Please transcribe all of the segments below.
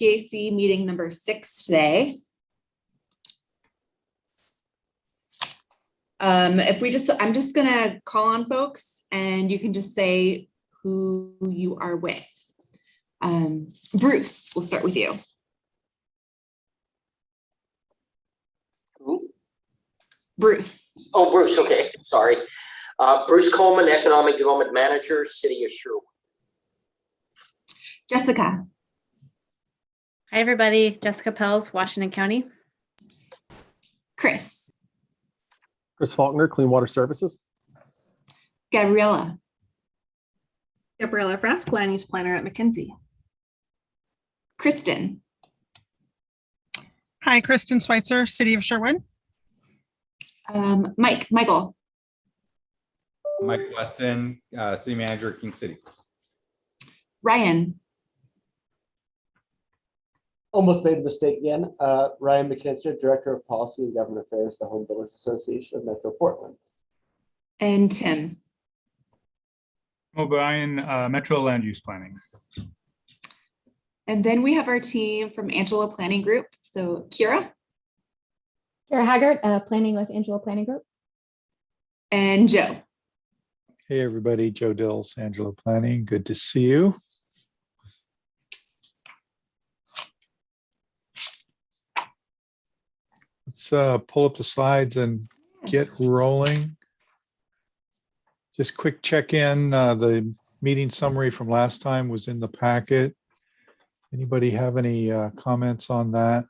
TAC meeting number 6 today. I'm just gonna call on folks and you can just say who you are with. Bruce, we'll start with you. Who? Bruce. Oh, Bruce, okay, sorry. Bruce Coleman, Economic Development Manager, City of Sherwood. Jessica. Hi, everybody. Jessica Pels, Washington County. Chris. Chris Faulkner, Clean Water Services. Gabriella. Gabriella Frask, Land Use Planner at McKinsey. Kristen. Hi, Kristen Schweitzer, City of Sherwood. Michael. Mike Weston, City Manager, King City. Ryan. Almost made a mistake again. Ryan McKinstry, Director of Policy and Government Affairs, the Home Builders Association of Metro Portland. And Tim. O'Brien, Metro Land Use Planning. And then we have our team from Angela Planning Group. So Kira. Kara Haggard, Planning with Angela Planning Group. And Joe. Hey, everybody. Joe Dills, Angela Planning. Good to see you. Let's pull up the slides and get rolling. Just quick check-in. The meeting summary from last time was in the packet. Anybody have any comments on that?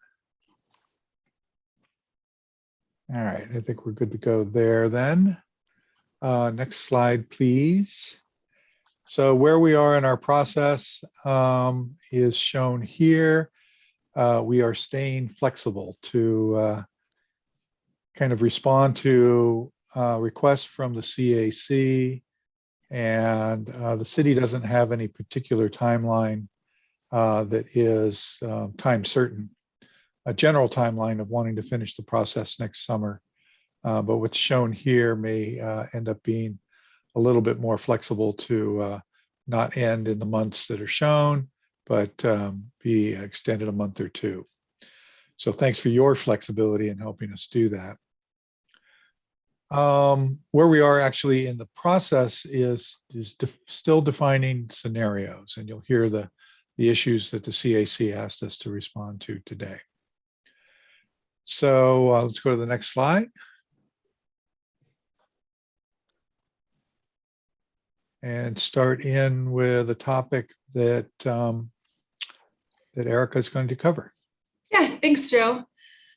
All right, I think we're good to go there then. Next slide, please. So where we are in our process is shown here. We are staying flexible to kind of respond to requests from the CAC, and the city doesn't have any particular timeline that is time certain. A general timeline of wanting to finish the process next summer, but what's shown here may end up being a little bit more flexible to not end in the months that are shown, but be extended a month or two. So thanks for your flexibility in helping us do that. Where we are actually in the process is still defining scenarios, and you'll hear the issues that the CAC asked us to respond to today. So let's go to the next slide. And start in with a topic that that Erica is going to cover. Yeah, thanks, Joe.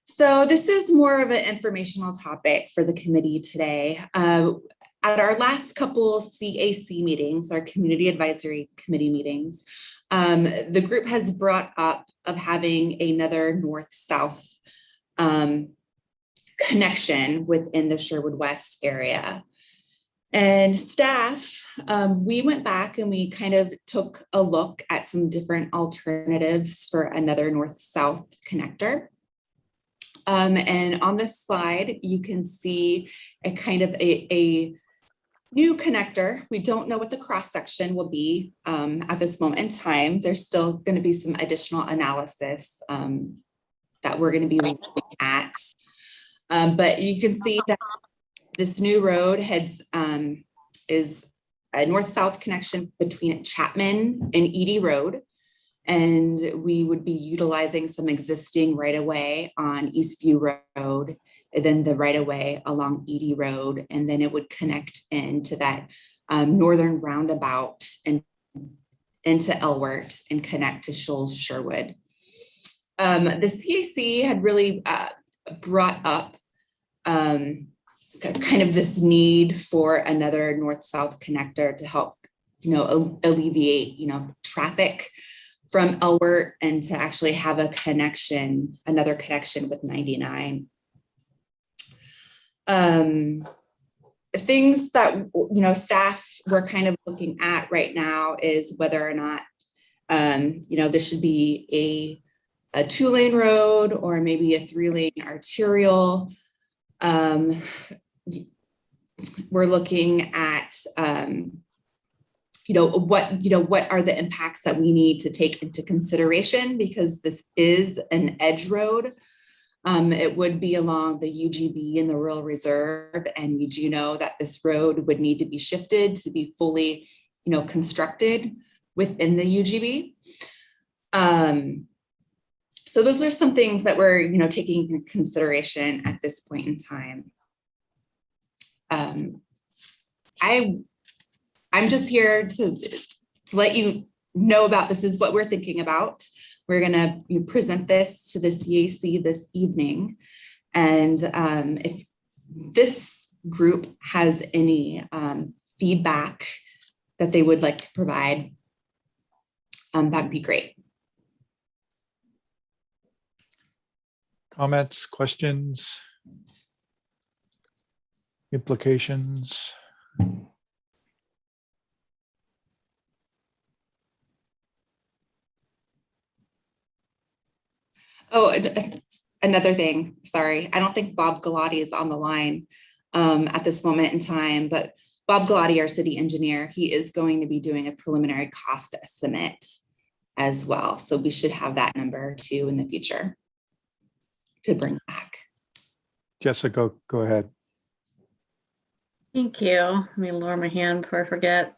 So this is more of an informational topic for the committee today. At our last couple CAC meetings, our Community Advisory Committee meetings, the group has brought up of having another north-south connection within the Sherwood West area. And staff, we went back and we kind of took a look at some different alternatives for another north-south connector. And on this slide, you can see a kind of a new connector. We don't know what the cross section will be at this moment in time. There's still going to be some additional analysis that we're going to be looking at. But you can see that this new road is a north-south connection between Chapman and Edie Road. And we would be utilizing some existing right-of-way on Eastview Road, and then the right-of-way along Edie Road, and then it would connect into that northern roundabout and into Elwert and connect to Shoals Sherwood. The CAC had really brought up kind of this need for another north-south connector to help, alleviate, traffic from Elwert and to actually have a connection, another connection with 99. Things that, staff we're kind of looking at right now is whether or not, this should be a 2-lane road or maybe a 3-lane arterial. We're looking at what are the impacts that we need to take into consideration, because this is an edge road. It would be along the UGB and the Rural Reserve, and we do know that this road would need to be shifted to be fully, constructed within the UGB. So those are some things that we're, taking into consideration at this point in time. I'm just here to let you know about this is what we're thinking about. We're going to present this to the CAC this evening. And if this group has any feedback that they would like to provide, that'd be great. Comments, questions, implications? Oh, another thing, sorry. I don't think Bob Galati is on the line at this moment in time, but Bob Galati, our city engineer, he is going to be doing a preliminary cost estimate as well. So we should have that number too in the future to bring back. Jessica, go ahead. Thank you. Let me lower my hand before I forget.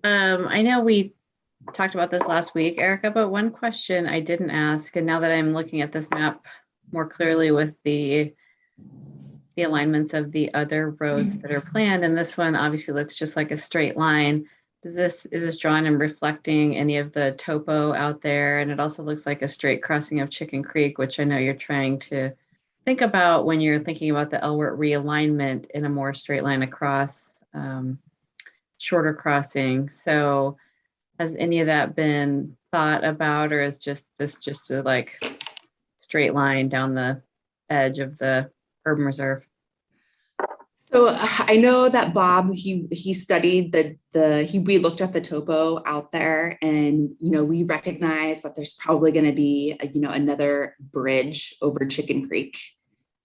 I know we talked about this last week, Erica, but one question I didn't ask, and now that I'm looking at this map more clearly with the alignments of the other roads that are planned, and this one obviously looks just like a straight line. Is this drawn and reflecting any of the topo out there? And it also looks like a straight crossing of Chicken Creek, which I know you're trying to think about when you're thinking about the Elwert realignment in a more straight line across, shorter crossing. So has any of that been thought about, or is this just a like straight line down the edge of the urban reserve? So I know that Bob, he studied we looked at the topo out there, and we recognize that there's probably going to be another bridge over Chicken Creek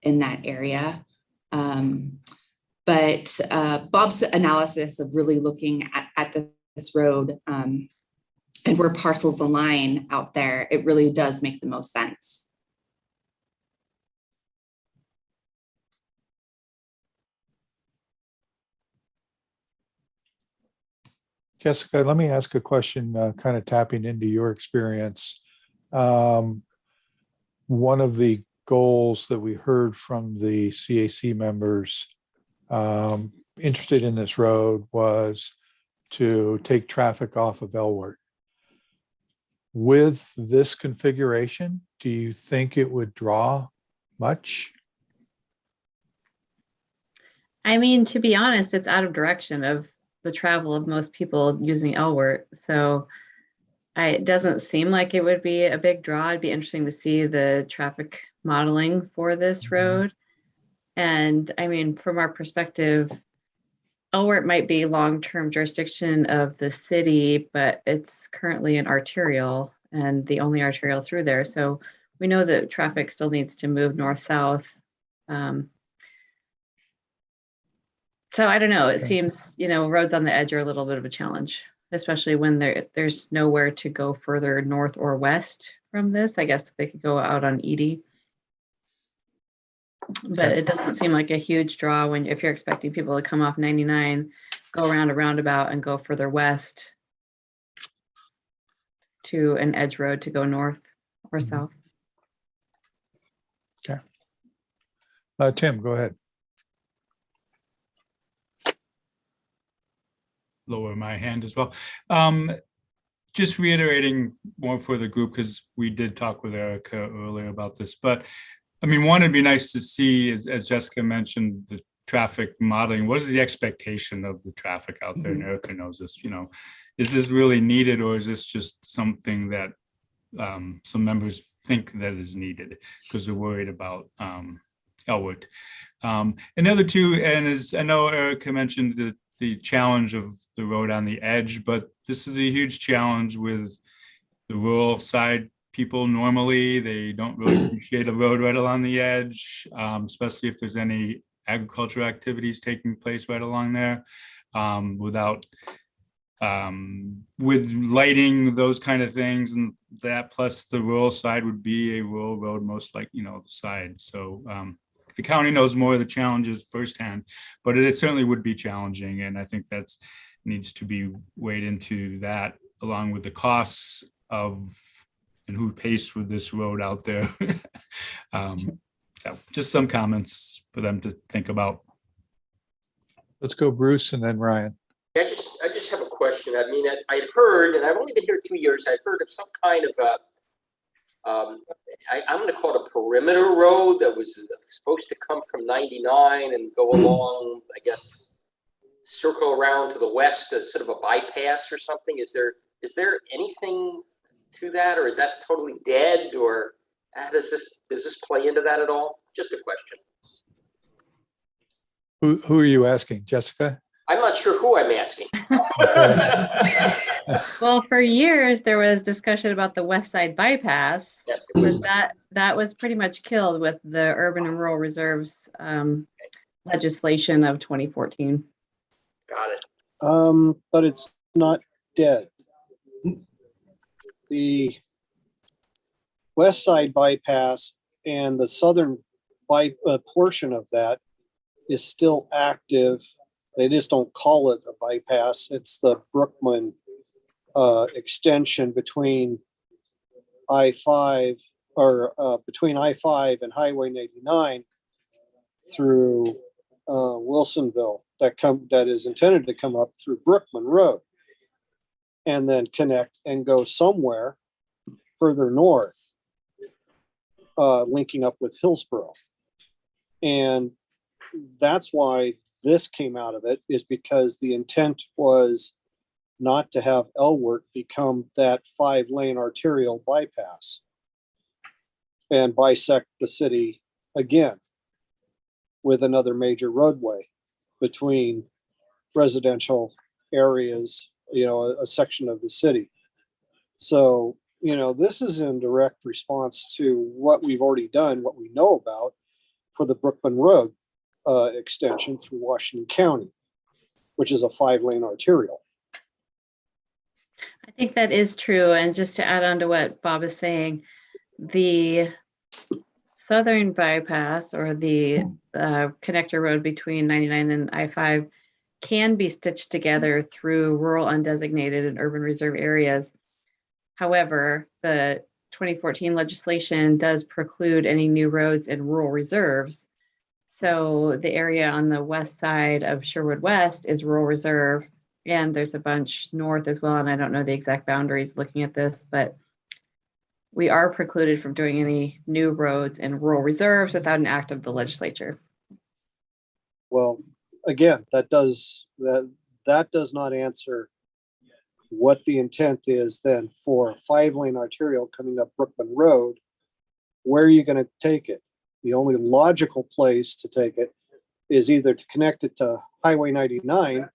in that area. But Bob's analysis of really looking at this road and where parcels align out there, it really does make the most sense. Jessica, let me ask a question, kind of tapping into your experience. One of the goals that we heard from the CAC members interested in this road was to take traffic off of Elwert. With this configuration, do you think it would draw much? I mean, to be honest, it's out of direction of the travel of most people using Elwert. So it doesn't seem like it would be a big draw. It'd be interesting to see the traffic modeling for this road. And I mean, from our perspective, Elwert might be long-term jurisdiction of the city, but it's currently an arterial and the only arterial through there. So we know that traffic still needs to move north-south. So I don't know, it seems, roads on the edge are a little bit of a challenge, especially when there's nowhere to go further north or west from this. I guess they could go out on Edie. But it doesn't seem like a huge draw if you're expecting people to come off 99, go around a roundabout and go further west to an edge road to go north or south. Okay. Tim, go ahead. Lower my hand as well. Just reiterating more for the group, because we did talk with Erica earlier about this, but I mean, one, it'd be nice to see, as Jessica mentioned, the traffic modeling. What is the expectation of the traffic out there? And Erica knows this, is this really needed, or is this just something that some members think that is needed because they're worried about Elwood? Another two, and as I know Erica mentioned the challenge of the road on the edge, but this is a huge challenge with the rural side. People normally, they don't really appreciate a road right along the edge, especially if there's any agricultural activities taking place right along there, without with lighting, those kind of things, and that plus the rural side would be a rural road, most like, the side. So the county knows more of the challenges firsthand, but it certainly would be challenging. And I think that's needs to be weighed into that, along with the costs of and who pays for this road out there. So just some comments for them to think about. Let's go Bruce and then Ryan. I just have a question. I mean, I'd heard, and I've only been here 2 years, I've heard of some kind of I'm going to call it a perimeter road that was supposed to come from 99 and go along, I guess, circle around to the west as sort of a bypass or something. Is there anything to that, or is that totally dead, or does this play into that at all? Just a question. Who are you asking, Jessica? I'm not sure who I'm asking. Well, for years, there was discussion about the West Side bypass, but that was pretty much killed with the urban and rural reserves legislation of 2014. Got it. But it's not dead. The West Side bypass and the southern portion of that is still active. They just don't call it a bypass. It's the Brookman extension between I-5 or between I-5 and Highway 99 through Wilsonville that is intended to come up through Brookman Road and then connect and go somewhere further north, linking up with Hillsborough. And that's why this came out of it, is because the intent was not to have Elwert become that 5-lane arterial bypass and bisect the city again with another major roadway between residential areas, a section of the city. So, this is in direct response to what we've already done, what we know about for the Brookman Road extension through Washington County, which is a 5-lane arterial. I think that is true. And just to add on to what Bob is saying, the southern bypass or the connector road between 99 and I-5 can be stitched together through rural undesignated and urban reserve areas. However, the 2014 legislation does preclude any new roads in rural reserves. So the area on the west side of Sherwood West is rural reserve, and there's a bunch north as well. And I don't know the exact boundaries looking at this, but we are precluded from doing any new roads in rural reserves without an act of the legislature. Well, again, that does not answer what the intent is then for a 5-lane arterial coming up Brookman Road. Where are you going to take it? The only logical place to take it is either to connect it to Highway 99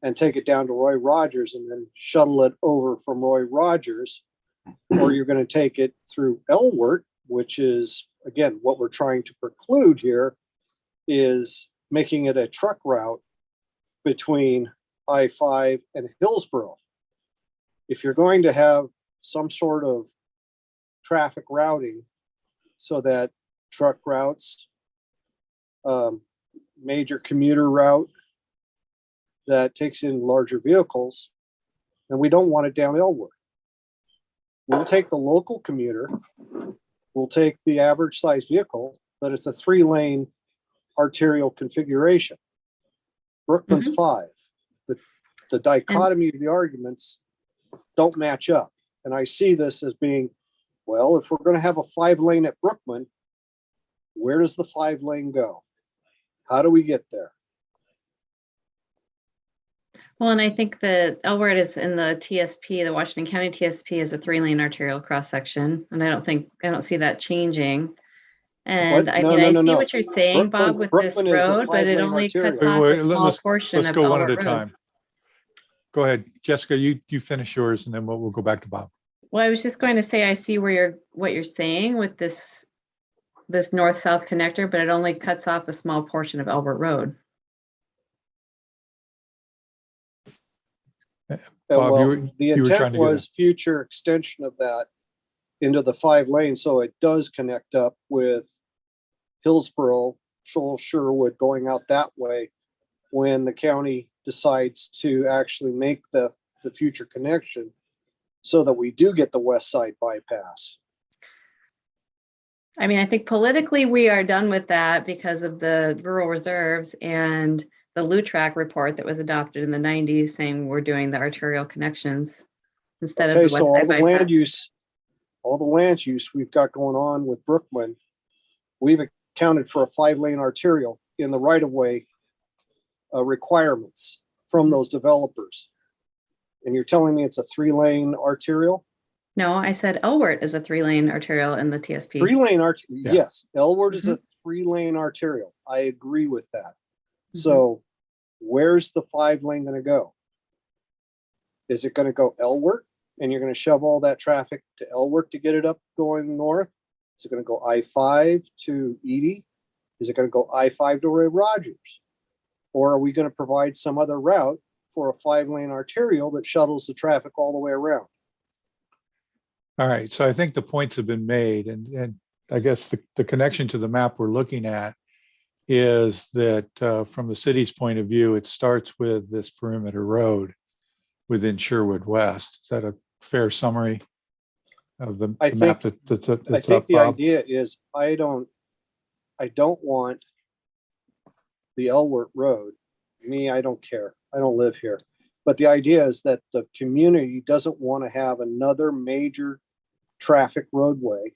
and take it down to Roy Rogers and then shuttle it over from Roy Rogers, or you're going to take it through Elwert, which is, again, what we're trying to preclude here is making it a truck route between I-5 and Hillsborough. If you're going to have some sort of traffic routing so that truck routes, major commuter route that takes in larger vehicles, and we don't want it down Elwert. We'll take the local commuter, we'll take the average size vehicle, but it's a 3-lane arterial configuration. Brookman's 5. The dichotomy of the arguments don't match up. And I see this as being, well, if we're going to have a 5-lane at Brookman, where does the 5-lane go? How do we get there? Well, and I think that Elwert is in the TSP, the Washington County TSP is a 3-lane arterial cross section. And I don't see that changing. And I see what you're saying, Bob, with this road, but it only cuts off a small portion of Elwert Road. Let's go one at a time. Go ahead, Jessica, you finish yours and then we'll go back to Bob. Well, I was just going to say, I see what you're saying with this north-south connector, but it only cuts off a small portion of Elbert Road. Bob, Well, you were the you were trying intent to get in. was future extension of that into the 5 lanes, so it does connect up with Hillsborough, Shoal, Sherwood, going out that way when the county decides to actually make the future connection so that we do get the west side bypass. I mean, I think politically we are done with that because of the rural reserves and the LUTRAC report that was adopted in the 90s saying we're doing the arterial connections instead of Okay, the west so side bypass. all the land use we've got going on with Brookman, we've accounted for a 5-lane arterial in the right of way requirements from those developers. And you're telling me it's a 3-lane arterial? No, I said Elwert is a 3-lane arterial in the TSP. 3-lane Yeah. Yes, Elward is a 3-lane arterial. I agree with that. So where's the 5-lane going to go? Is it going to go Elwert and you're going to shove all that traffic to Elwert to get it up going north? Is it going to go I-5 to Edie? Is it going to go I-5 to Roy Rogers? Or are we going to provide some other route for a 5-lane arterial that shuttles the traffic all the way around? All right, so I think the points have been made, and I guess the connection to the map we're looking at is that from the city's point of view, it starts with this perimeter road within Sherwood West. Is that a fair summary of the map that's up, I think the Bob? idea is I don't want the Elwert Road. Me, I don't care. I don't live here. But the idea is that the community doesn't want to have another major traffic roadway,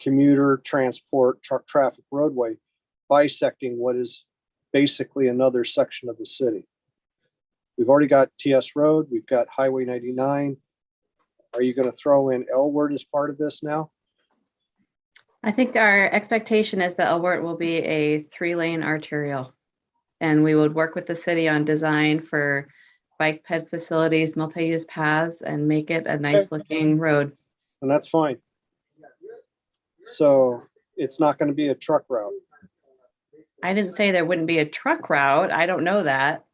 commuter transport truck traffic roadway bisecting what is basically another section of the city. We've already got TS Road, we've got Highway 99. Are you going to throw in Elwert as part of this now? I think our expectation is that Elwert will be a 3-lane arterial. And we would work with the city on design for bike ped facilities, multi-use paths, and make it a nice looking road. And that's fine. So it's not going to be a truck route. I didn't say there wouldn't be a truck route. I don't know that.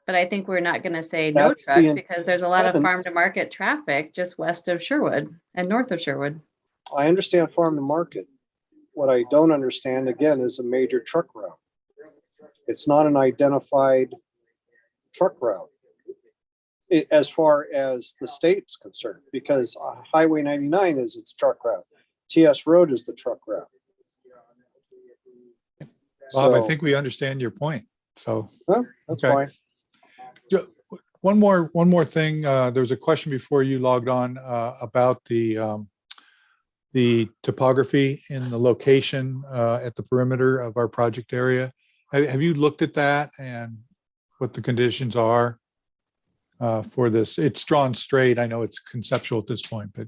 But I think we're not going to say no That's the trucks because there's a lot of intent. farm to market traffic just west of Sherwood and north of Sherwood. I understand farm to market. What I don't understand, again, is a major truck route. It's not an identified truck route as far as the state's concerned, because Highway 99 is its truck route. TS Road is the truck route. Bob, I So, think we understand your point. So well, that's okay. fine. One more thing. There was a question before you logged on about the topography and the location at the perimeter of our project area. Have you looked at that and what the conditions are for this? It's drawn straight. I know it's conceptual at this point, but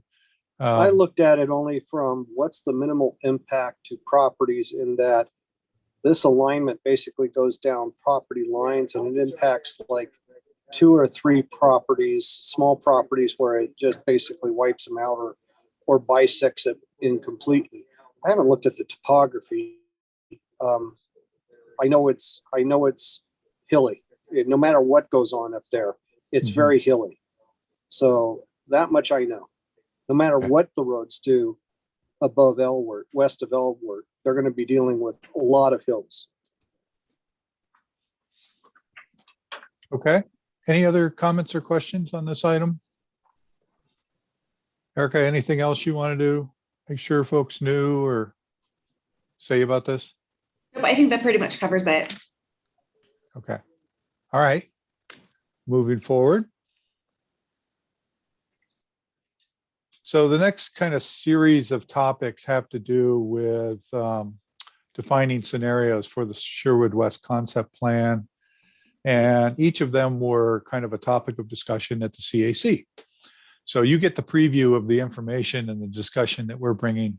I looked at it only from what's the minimal impact to properties, in that this alignment basically goes down property lines and it impacts like 2 or 3 properties, small properties, where it just basically wipes them out or bisects it incompletely. I haven't looked at the topography. I know it's hilly. No matter what goes on up there, it's very hilly. So that much I know. No matter what the roads do above Elwert, west of Elwert, they're going to be dealing with a lot of hills. okay. Any other comments or questions on this item? Erica, anything else you wanted to make sure folks knew or say about this? Nope, I think that pretty much covers it. Okay. All right. Moving forward. So the next kind of series of topics have to do with defining scenarios for the Sherwood West concept plan. And each of them were kind of a topic of discussion at the CAC. So you get the preview of the information and the discussion that we're bringing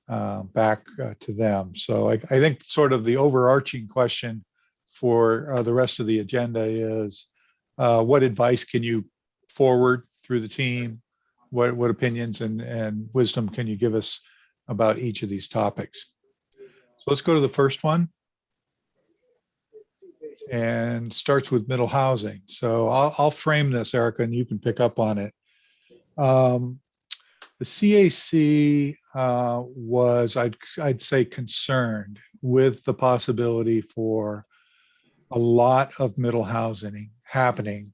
back to them. So I think sort of the overarching question for the rest of the agenda is what advice can you forward through the team? What opinions and wisdom can you give us about each of these topics? So let's go to the first one. and starts with middle housing. So I'll frame this, Erica, and you can pick up on it. The CAC was, I'd say, concerned with the possibility for a lot of middle housing happening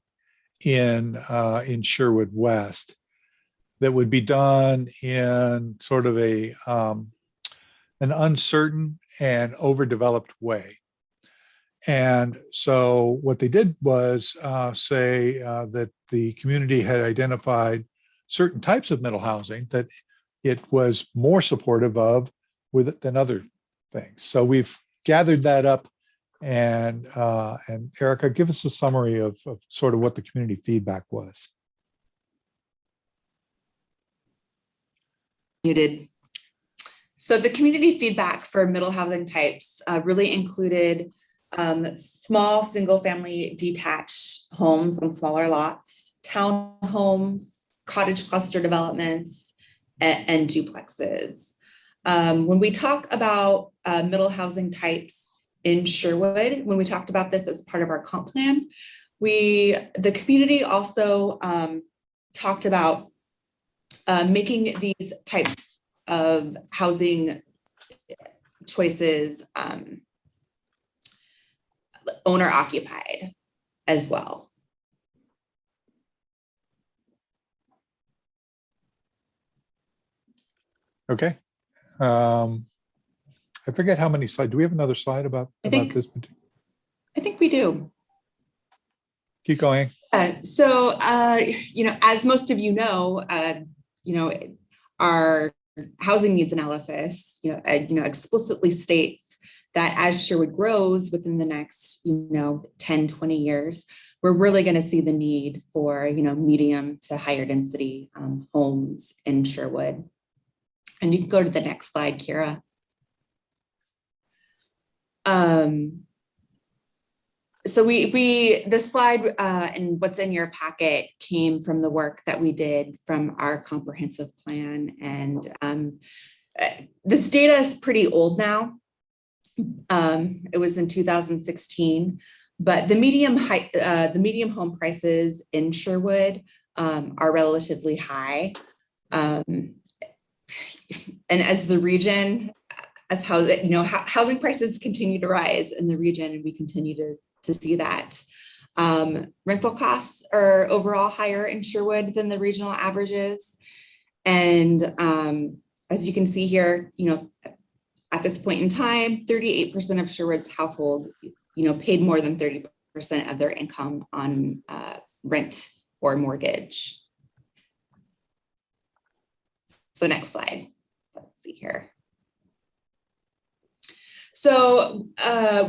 in Sherwood West that would be done in sort of an uncertain and overdeveloped way. And so what they did was say that the community had identified certain types of middle housing that it was more supportive of than other things. So we've gathered that up, and Erica, give us a summary of sort of what the community feedback was. Muted. So the community feedback for middle housing types really included small single-family detached homes on smaller lots, townhomes, cottage cluster developments, and duplexes. When we talk about middle housing types in Sherwood, when we talked about this as part of our comp plan, the community also talked about making these types of housing choices owner occupied as well. Okay. I forget how many slides. Do we have another slide about this? I think we do. Keep going. So, as most of you know, our housing needs analysis, explicitly states that as Sherwood grows within the next, 10, 20 years, we're really going to see the need for, medium to higher density homes in Sherwood. And you can go to the next slide, Kira. So this slide and what's in your packet came from the work that we did from our comprehensive plan. And this data is pretty old now. It was in 2016, but the medium home prices in Sherwood are relatively high. And as the region, as housing prices continue to rise in the region, and we continue to see that. Rental costs are overall higher in Sherwood than the regional averages. And as you can see here, at this point in time, 38% of Sherwood's household, paid more than 30% of their income on rent or mortgage. So next slide, let's see here. So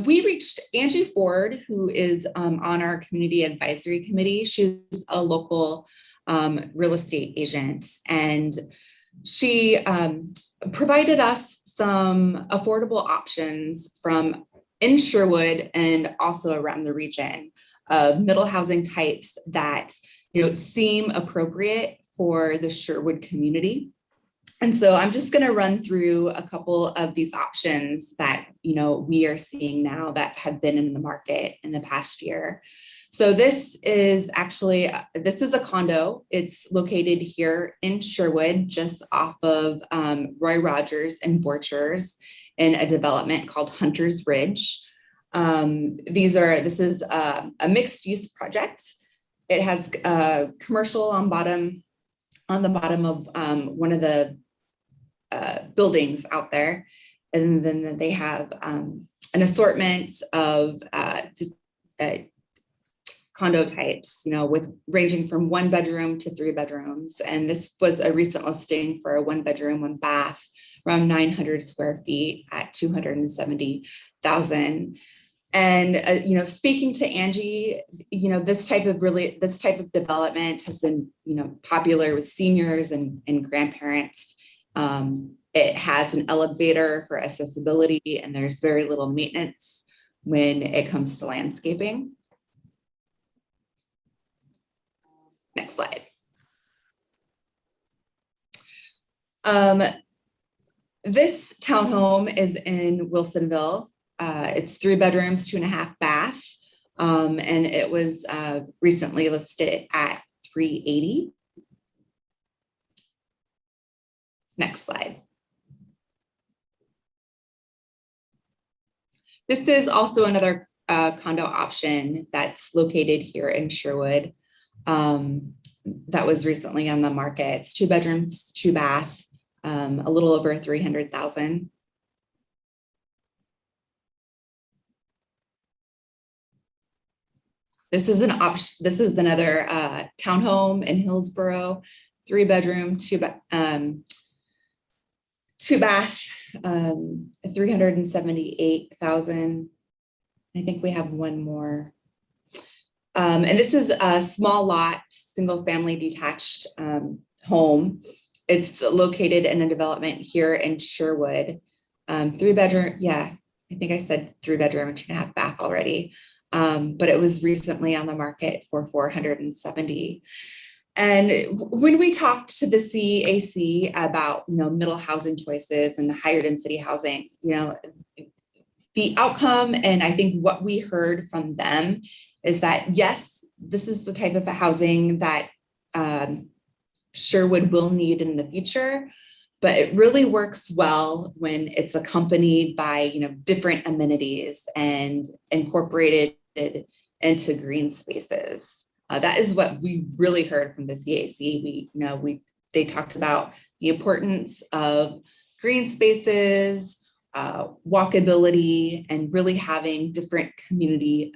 we reached Angie Ford, who is on our community advisory committee. She's a local real estate agent, and she provided us some affordable options from in Sherwood and also around the region of middle housing types that seem appropriate for the Sherwood community. And so I'm just going to run through a couple of these options that we are seeing now that have been in the market in the past year. So this is a condo. It's located here in Sherwood, just off of Roy Rogers and Borchers, in a development called Hunter's Ridge. This is a mixed use project. It has commercial on the bottom of one of the buildings out there, and then they have an assortment of condo types, with ranging from 1 bedroom to 3 bedrooms. And this was a recent listing for a 1 bedroom, 1 bath, around 900 square feet at $270,000. And speaking to Angie, this type of development has been popular with seniors and grandparents. It has an elevator for accessibility, and there's very little maintenance when it comes to landscaping. Next slide. This townhome is in Wilsonville. It's 3 bedrooms, 2.5 baths. And it was recently listed at 380. Next slide. This is also another condo option that's located here in Sherwood. That was recently on the market. It's 2 bedrooms, 2 bath, a little over 300,000. This is an option. This is another townhome in Hillsborough, 3 bedroom, 2 bath, 378,000. I think we have one more. And this is a small lot, single family detached home. It's located in a development here in Sherwood. 3 bedroom, yeah, I think I said 3 bedroom, 2.5 bath already. But it was recently on the market for 470. And when we talked to the CAC about, middle housing choices and higher density housing, the outcome, and I think what we heard from them is that, yes, this is the type of housing that Sherwood will need in the future, but it really works well when it's accompanied by, different amenities and incorporated into green spaces. That is what we really heard from the CAC. They talked about the importance of green spaces, walkability, and really having different community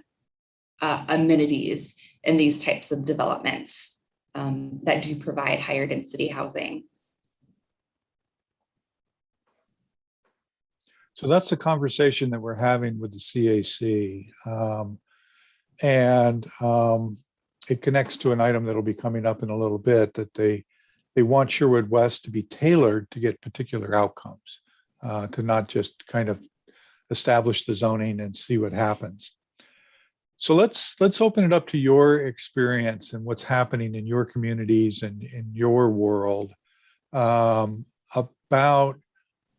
amenities in these types of developments that do provide higher density housing. So that's a conversation that we're having with the CAC. And it connects to an item that'll be coming up in a little bit, that they want Sherwood West to be tailored to get particular outcomes, to not just kind of establish the zoning and see what happens. So let's open it up to your experience and what's happening in your communities and in your world about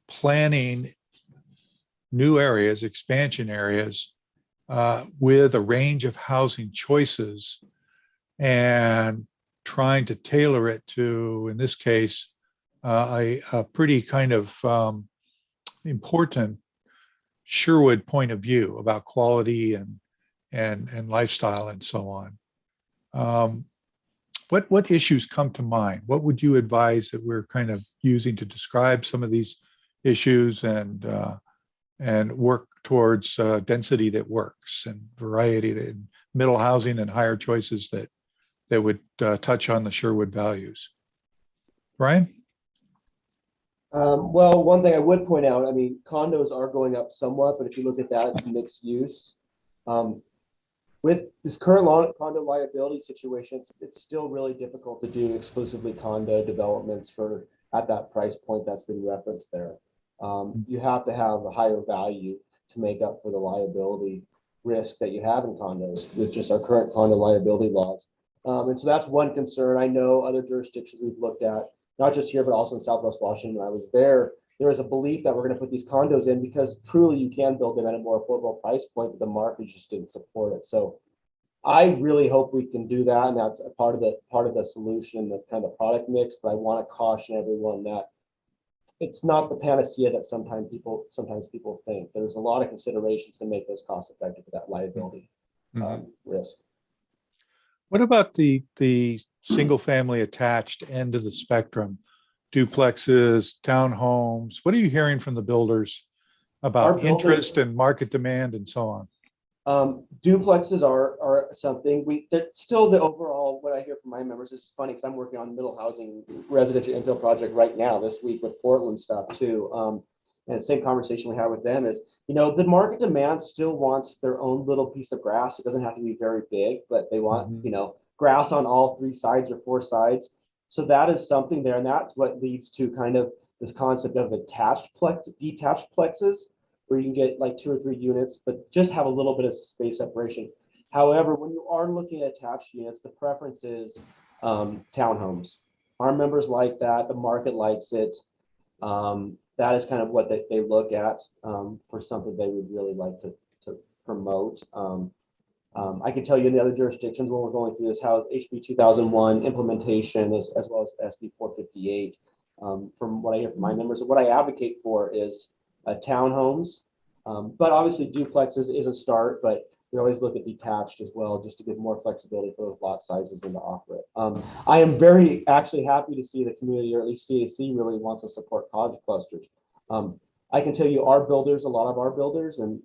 planning new areas, expansion areas, with a range of housing choices and trying to tailor it to, in this case, a pretty kind of important Sherwood point of view about quality and lifestyle and so on. What issues come to mind? What would you advise that we're kind of using to describe some of these issues and work towards density that works and variety, and middle housing and higher choices that would touch on the Sherwood values? Brian? Well, one thing I would point out, condos are going up somewhat, but if you look at that, it's mixed use. With this current condo liability situation, it's still really difficult to do exclusively condo developments at that price point that's been referenced there. You have to have a higher value to make up for the liability risk that you have in condos with just our current condo liability laws. And so that's one concern. I know other jurisdictions we've looked at, not just here, but also in Southwest Washington. When I was there is a belief that we're going to put these condos in because truly you can build them at a more affordable price point, but the market just didn't support it. So I really hope we can do that, and that's a part of the solution, the kind of product mix. But I want to caution everyone that it's not the panacea that sometimes people think. There's a lot of considerations to make those cost effective for that liability risk. What about the single family attached end of the spectrum? Duplexes, townhomes. What are you hearing from the builders about interest and market demand and so on? Duplexes are something that's still the overall, what I hear from my members is funny because I'm working on middle housing residential infill project right now this week with Portland stuff too. And the same conversation we had with them is, the market demand still wants their own little piece of grass. It doesn't have to be very big, but they want, grass on all 3 sides or 4 sides. So that is something there. And that's what leads to kind of this concept of detached plexes, where you can get like 2 or 3 units, but just have a little bit of space separation. However, when you are looking at attached units, the preference is townhomes. Our members like that. The market likes it. That is kind of what they look at for something they would really like to promote. I can tell you in the other jurisdictions when we're going through this House HB 2001 implementation as well as SB 458. From what I hear from my members, what I advocate for is townhomes, but obviously duplexes is a start, but we always look at detached as well, just to give more flexibility for those lot sizes and to offer it. I am very actually happy to see the community, or at least CAC, really wants to support cottage clusters. I can tell you a lot of our builders and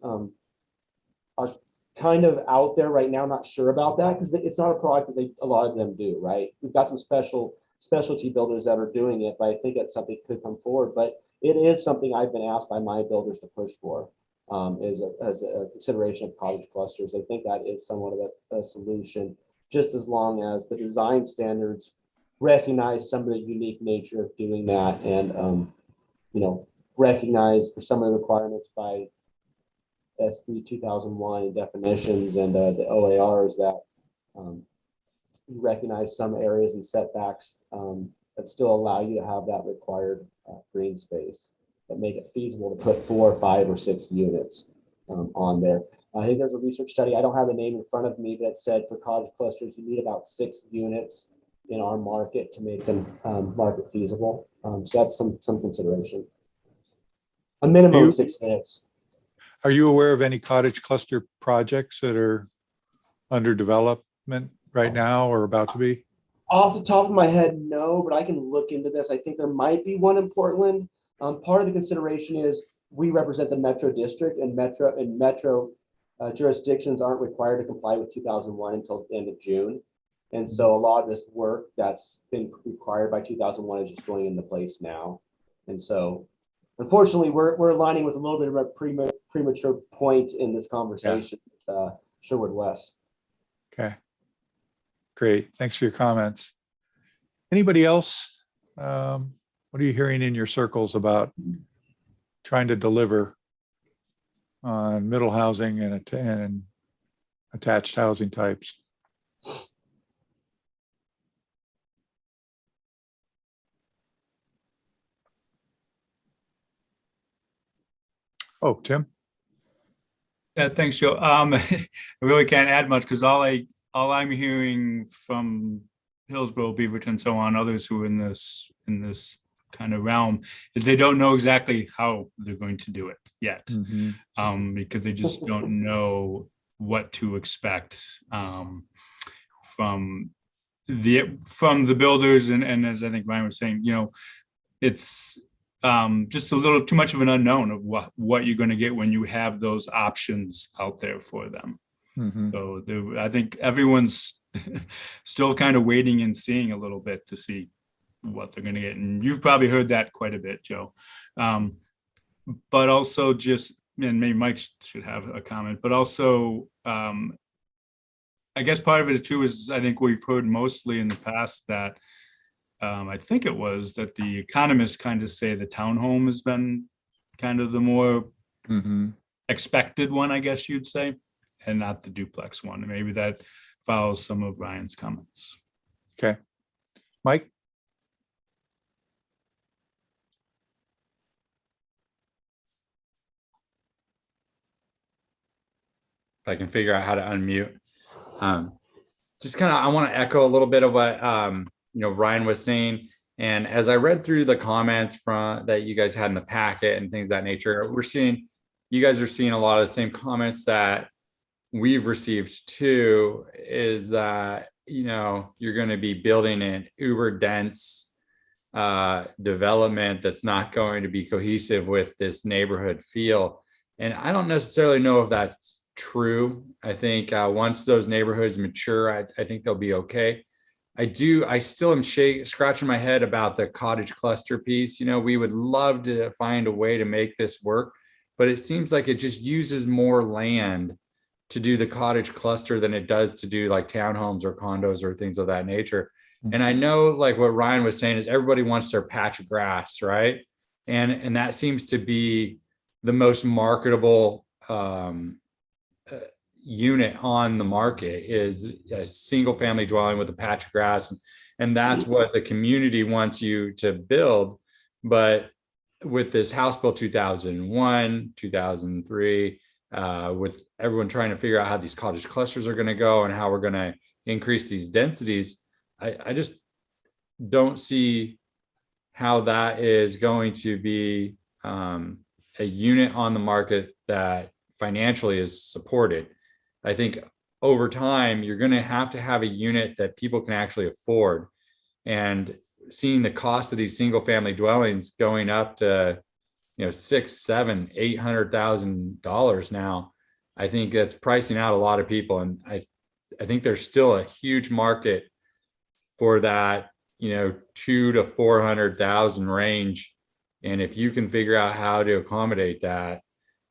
are kind of out there right now, not sure about that because it's not a product that a lot of them do, right? We've got some specialty builders that are doing it, but I think that's something that could come forward. But it is something I've been asked by my builders to push for, as a consideration of cottage clusters. I think that is somewhat of a solution, just as long as the design standards recognize some of the unique nature of doing that, and recognize for some of the requirements by SB 2001 definitions and the OARs that recognize some areas and setbacks that still allow you to have that required green space that make it feasible to put 4, 5, or 6 units on there. I think there's a research study, I don't have the name in front of me, that said for cottage clusters, you need about 6 units in our market to make them market feasible. So that's some consideration. A minimum of 6 units. Are you aware of any cottage cluster projects that are under development right now or about to be? Off the top of my head, no, but I can look into this. I think there might be one in Portland. Part of the consideration is we represent the Metro District, and Metro jurisdictions aren't required to comply with 2001 until the end of June. And so a lot of this work that's been required by 2001 is just going into place now. And so unfortunately, we're aligning with a little bit of a premature point in this conversation with Sherwood West. Okay, great. Thanks for your comments. Anybody else? What are you hearing in your circles about trying to deliver on middle housing and attached housing types? Oh, Tim. Yeah, thanks, Joe. I really can't add much because all I'm hearing from Hillsborough, Beaverton, so on, others who are in this kind of realm, is they don't know exactly how they're going to do it yet, because they just don't know what to expect from the builders, and as I think Ryan was saying, it's just a little too much of an unknown of what you're going to get when you have those options out there for them. So I think everyone's still kind of waiting and seeing a little bit to see what they're going to get. And you've probably heard that quite a bit, Joe. But also and maybe Mike should have a comment, but also I guess part of it too is I think we've heard mostly in the past that I think it was that the economists kind of say the townhome has been kind of the more expected one, I guess you'd say, and not the duplex one. And maybe that follows some of Ryan's comments. Okay. Mike? If I can figure out how to unmute. Just kind of, I want to echo a little bit of what Ryan was saying. And as I read through the comments that you guys had in the packet and things of that nature, you guys are seeing a lot of the same comments that we've received too, is that, you're going to be building an uber dense development that's not going to be cohesive with this neighborhood feel. And I don't necessarily know if that's true. I think once those neighborhoods mature, I think they'll be okay. I still am scratching my head about the cottage cluster piece. We would love to find a way to make this work, but it seems like it just uses more land to do the cottage cluster than it does to do like townhomes or condos or things of that nature. And I know, like what Ryan was saying, is everybody wants their patch of grass, right? And that seems to be the most marketable unit on the market, is a single family dwelling with a patch of grass, and that's what the community wants you to build. But with this House Bill 2001, 2003, with everyone trying to figure out how these cottage clusters are going to go and how we're going to increase these densities, I just don't see how that is going to be a unit on the market that financially is supported. I think over time, you're going to have a unit that people can actually afford. And seeing the cost of these single family dwellings going up to, $600,000, $700,000, $800,000 now, I think that's pricing out a lot of people. And I think there's still a huge market for that, 200,000 to 400,000 range. And if you can figure out how to accommodate that,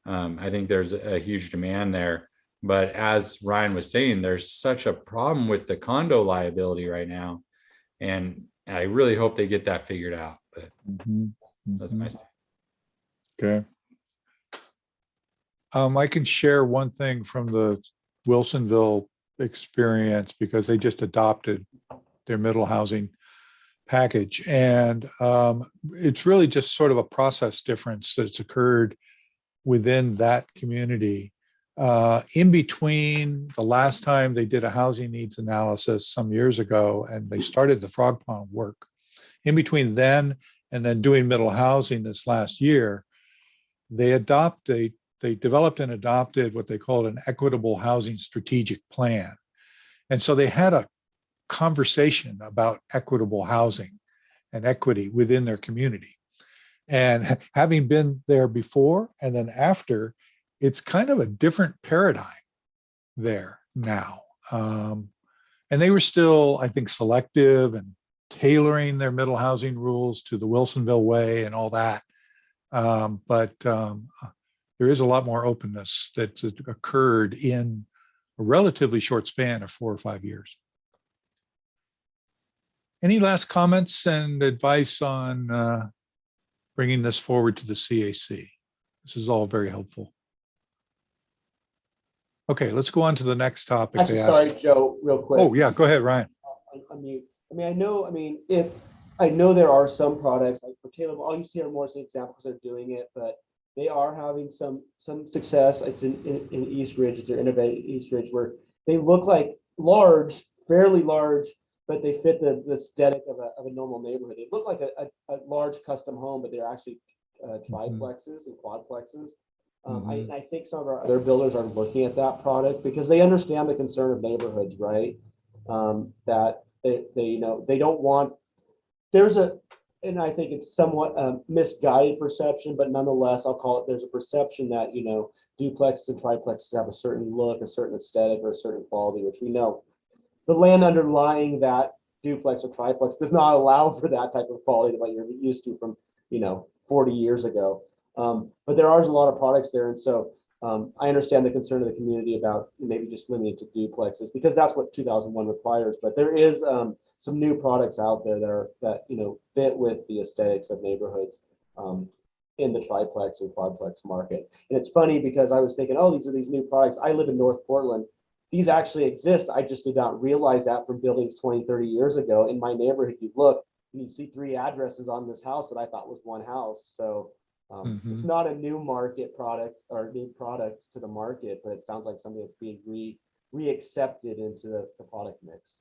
I think there's a huge demand there. But as Ryan was saying, there's such a problem with the condo liability right now. And I really hope they get that figured out. But that's my stand. Okay. I can share one thing from the Wilsonville experience because they just adopted their middle housing package. And it's really just sort of a process difference that's occurred within that community. In between the last time they did a housing needs analysis some years ago and they started the frog pond work, in between then and then doing middle housing this last year, they developed and adopted what they called an equitable housing strategic plan. And so they had a conversation about equitable housing and equity within their community. And having been there before and then after, it's kind of a different paradigm there now. And they were still, I think, selective and tailoring their middle housing rules to the Wilsonville way and all that. But there is a lot more openness that occurred in a relatively short span of 4 or 5 years. Any last comments and advice on bringing this forward to the CAC? This is all very helpful. Okay, let's go on to the next topic. Actually, sorry, Joe, real quick. Oh, yeah, go ahead, Ryan. I know there are some products like for Taylor, I'll use Taylor Morrison example because they're doing it, but they are having some success. It's in East Ridge, it's their innovative East Ridge, where they look like large, fairly large, but they fit the aesthetic of a normal neighborhood. They look like a large custom home, but they're actually triplexes and quadplexes. I think some of our other builders are looking at that product because they understand the concern of neighborhoods, right? That they don't want, and I think it's somewhat misguided perception, but nonetheless, I'll call it, there's a perception that, duplexes and triplexes have a certain look, a certain aesthetic, or a certain quality, which we know the land underlying that duplex or triplex does not allow for that type of quality that you're used to from, 40 years ago. But there are a lot of products there. And so I understand the concern of the community about maybe just limiting to duplexes because that's what 2001 requires. But there is some new products out there that fit with the aesthetics of neighborhoods in the triplex and quadplex market. And it's funny because I was thinking, oh, these are these new products. I live in North Portland. These actually exist. I just did not realize that from buildings 20, 30 years ago. In my neighborhood, you look and you see 3 addresses on this house that I thought was one house. So it's not a new market product or new product to the market, but it sounds like something that's being re-accepted into the product mix.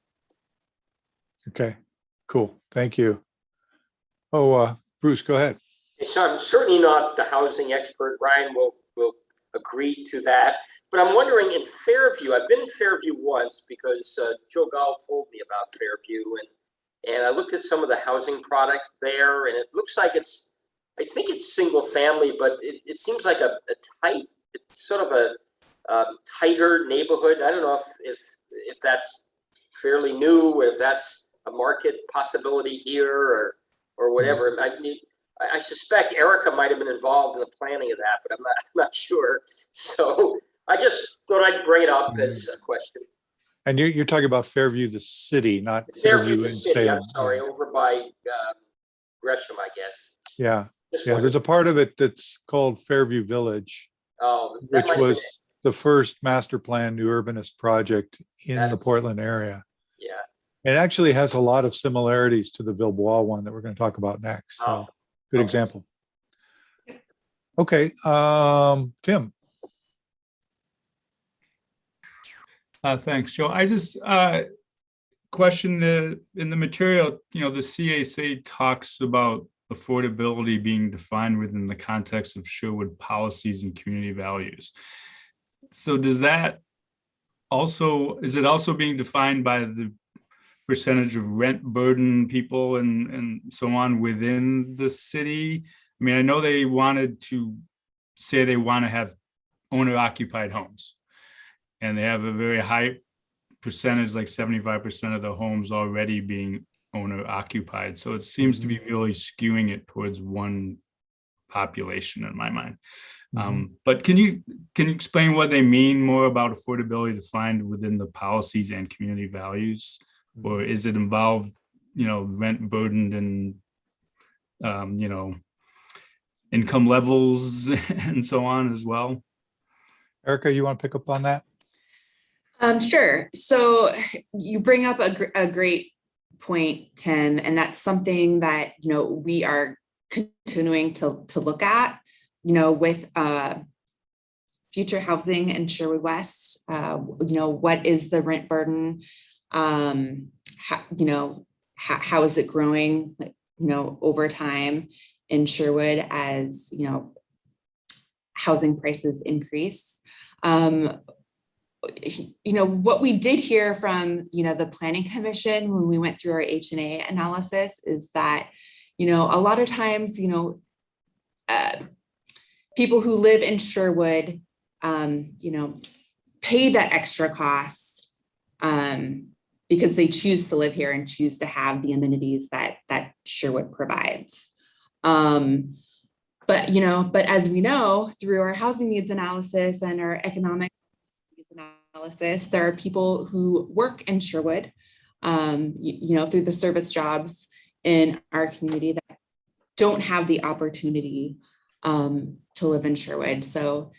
Okay, cool. Thank you. Oh, Bruce, go ahead. So I'm certainly not the housing expert. Ryan will agree to that. But I'm wondering in Fairview, I've been in Fairview once because Joe Gall told me about Fairview, and I looked at some of the housing product there, and it looks like I think it's single family, but it seems like it's sort of a tighter neighborhood. I don't know if that's fairly new, or if that's a market possibility here or whatever. I suspect Erica might have been involved in the planning of that, but I'm not sure. So I just thought I'd bring it up as a question. And you're talking about Fairview, the city, not Fairview, the in city. Salem. I'm sorry, over by Gresham, I guess. Yeah. Yeah, there's a part of it that's called Fairview Village, which was the first master plan new urbanist project in the Portland area. Yeah. It actually has a lot of similarities to the Villebois one that we're going to talk about next. So good example. Okay, Tim. Thanks, Joe. I just question in the material, the CAC talks about affordability being defined within the context of Sherwood policies and community values. So is it also being defined by the percentage of rent burden people and so on within the city? I mean, I know they wanted to say they want to have owner occupied homes, and they have a very high percentage, like 75% of the homes already being owner occupied. So it seems to be really skewing it towards one population in my mind. But can you explain what they mean more about affordability defined within the policies and community values? Or is it involved, rent burdened and, income levels and so on as well? Erica, you want to pick up on that? Sure. So you bring up a great point, Tim, and that's something that, we are continuing to look at, with future housing in Sherwood West. What is the rent burden? How is it growing, over time in Sherwood as, housing prices increase? What we did hear from, the Planning Commission when we went through our H&A analysis is that, a lot of times, people who live in Sherwood, pay that extra cost because they choose to live here and choose to have the amenities that Sherwood provides. But as we know, through our housing needs analysis and our economic analysis, there are people who work in Sherwood, through the service jobs in our community that don't have the opportunity to live in Sherwood. So,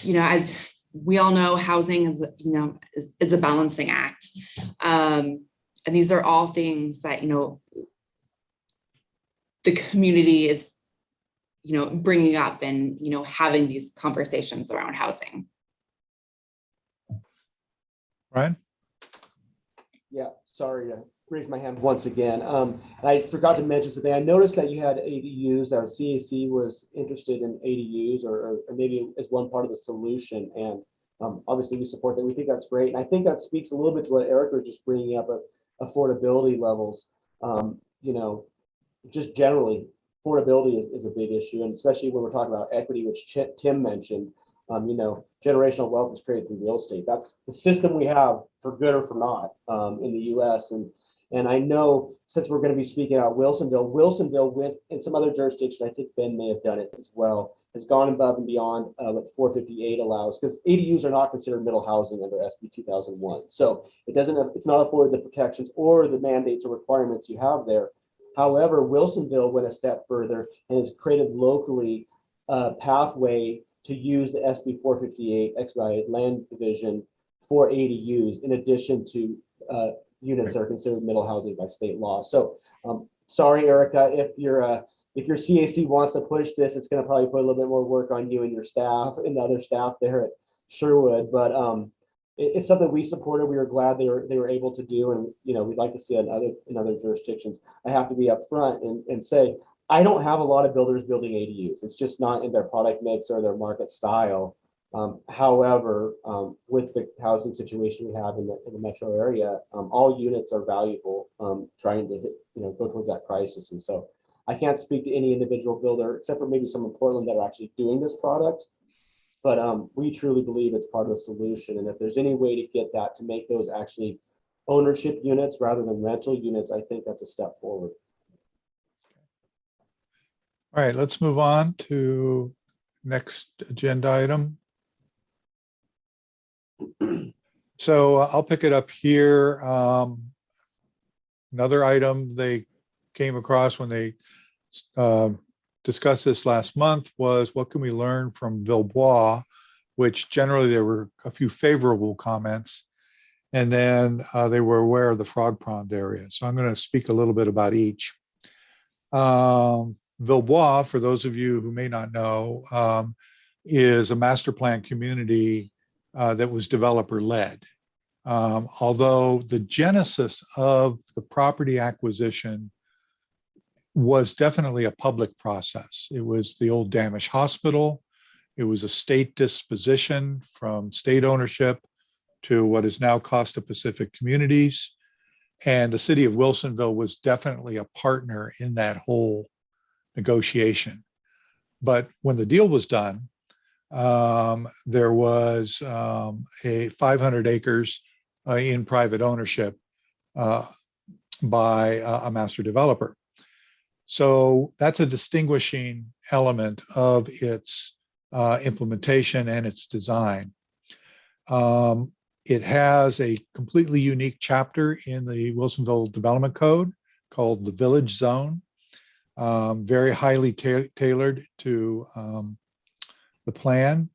as we all know, housing is a balancing act. And these are all things that, the community is, bringing up and, having these conversations around housing. Ryan? Yeah, sorry to raise my hand once again. I forgot to mention something. I noticed that you had ADUs. Our CAC was interested in ADUs or maybe as one part of the solution. And obviously we support that. We think that's great. And I think that speaks a little bit to what Erica was just bringing up of affordability levels. Just generally, affordability is a big issue. And especially when we're talking about equity, which Tim mentioned. Generational wealth is created through real estate. That's the system we have, for good or for not, in the U.S. And I know, since we're going to be speaking out Wilsonville went in some other jurisdictions. I think Ben may have done it as well. Has gone above and beyond what 458 allows, because ADUs are not considered middle housing under SB 2001. So it's not afforded the protections or the mandates or requirements you have there. However, Wilsonville went a step further and has created locally a pathway to use the SB 458 expedited land division for ADUs, in addition to units that are considered middle housing by state law. So sorry, Erica, if your CAC wants to push this, it's going to probably put a little bit more work on you and your staff and the other staff there at Sherwood. But it's something we supported. We were glad they were able to do, and we'd like to see it in other jurisdictions. I have to be upfront and say, I don't have a lot of builders building ADUs. It's just not in their product mix or their market style. However, with the housing situation we have in the metro area, all units are valuable, trying to go towards that crisis. And so I can't speak to any individual builder, except for maybe some in Portland that are actually doing this product. But we truly believe it's part of the solution. And if there's any way to get that, to make those actually ownership units rather than rental units, I think that's a step forward. All right, let's move on to next agenda item. So I'll pick it up here. Another item they came across when they discussed this last month was, what can we learn from Villebois, which generally there were a few favorable comments. And then they were aware of the Frog Pond area. So I'm going to speak a little bit about each. Villebois, for those of you who may not know, is a master plan community that was developer led. Although the genesis of the property acquisition was definitely a public process. It was the old Damish Hospital. It was a state disposition from state ownership to what is now Costa Pacific Communities. And the city of Wilsonville was definitely a partner in that whole negotiation. But when the deal was done, there was a 500 acres in private ownership by a master developer. So that's a distinguishing element of its implementation and its design. It has a completely unique chapter in the Wilsonville Development Code called the Village Zone, very highly tailored to the plan.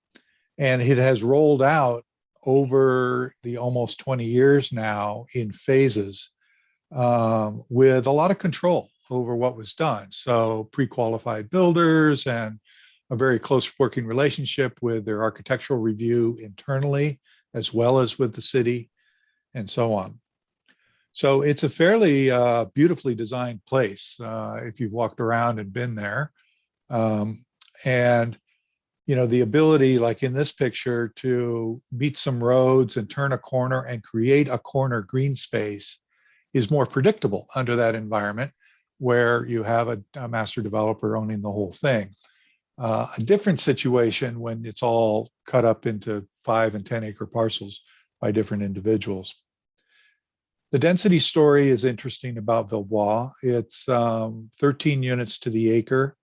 And it has rolled out over the almost 20 years now in phases with a lot of control over what was done. So pre-qualified builders and a very close working relationship with their architectural review internally, as well as with the city and so on. So it's a fairly beautifully designed place if you've walked around and been there. And, you know, the ability, like in this picture, to meet some roads and turn a corner and create a corner green space is more predictable under that environment where you have a master developer owning the whole thing. A different situation when it's all cut up into 5 and 10 acre parcels by different individuals. The density story is interesting about Villebois. It's 13 units to the acre,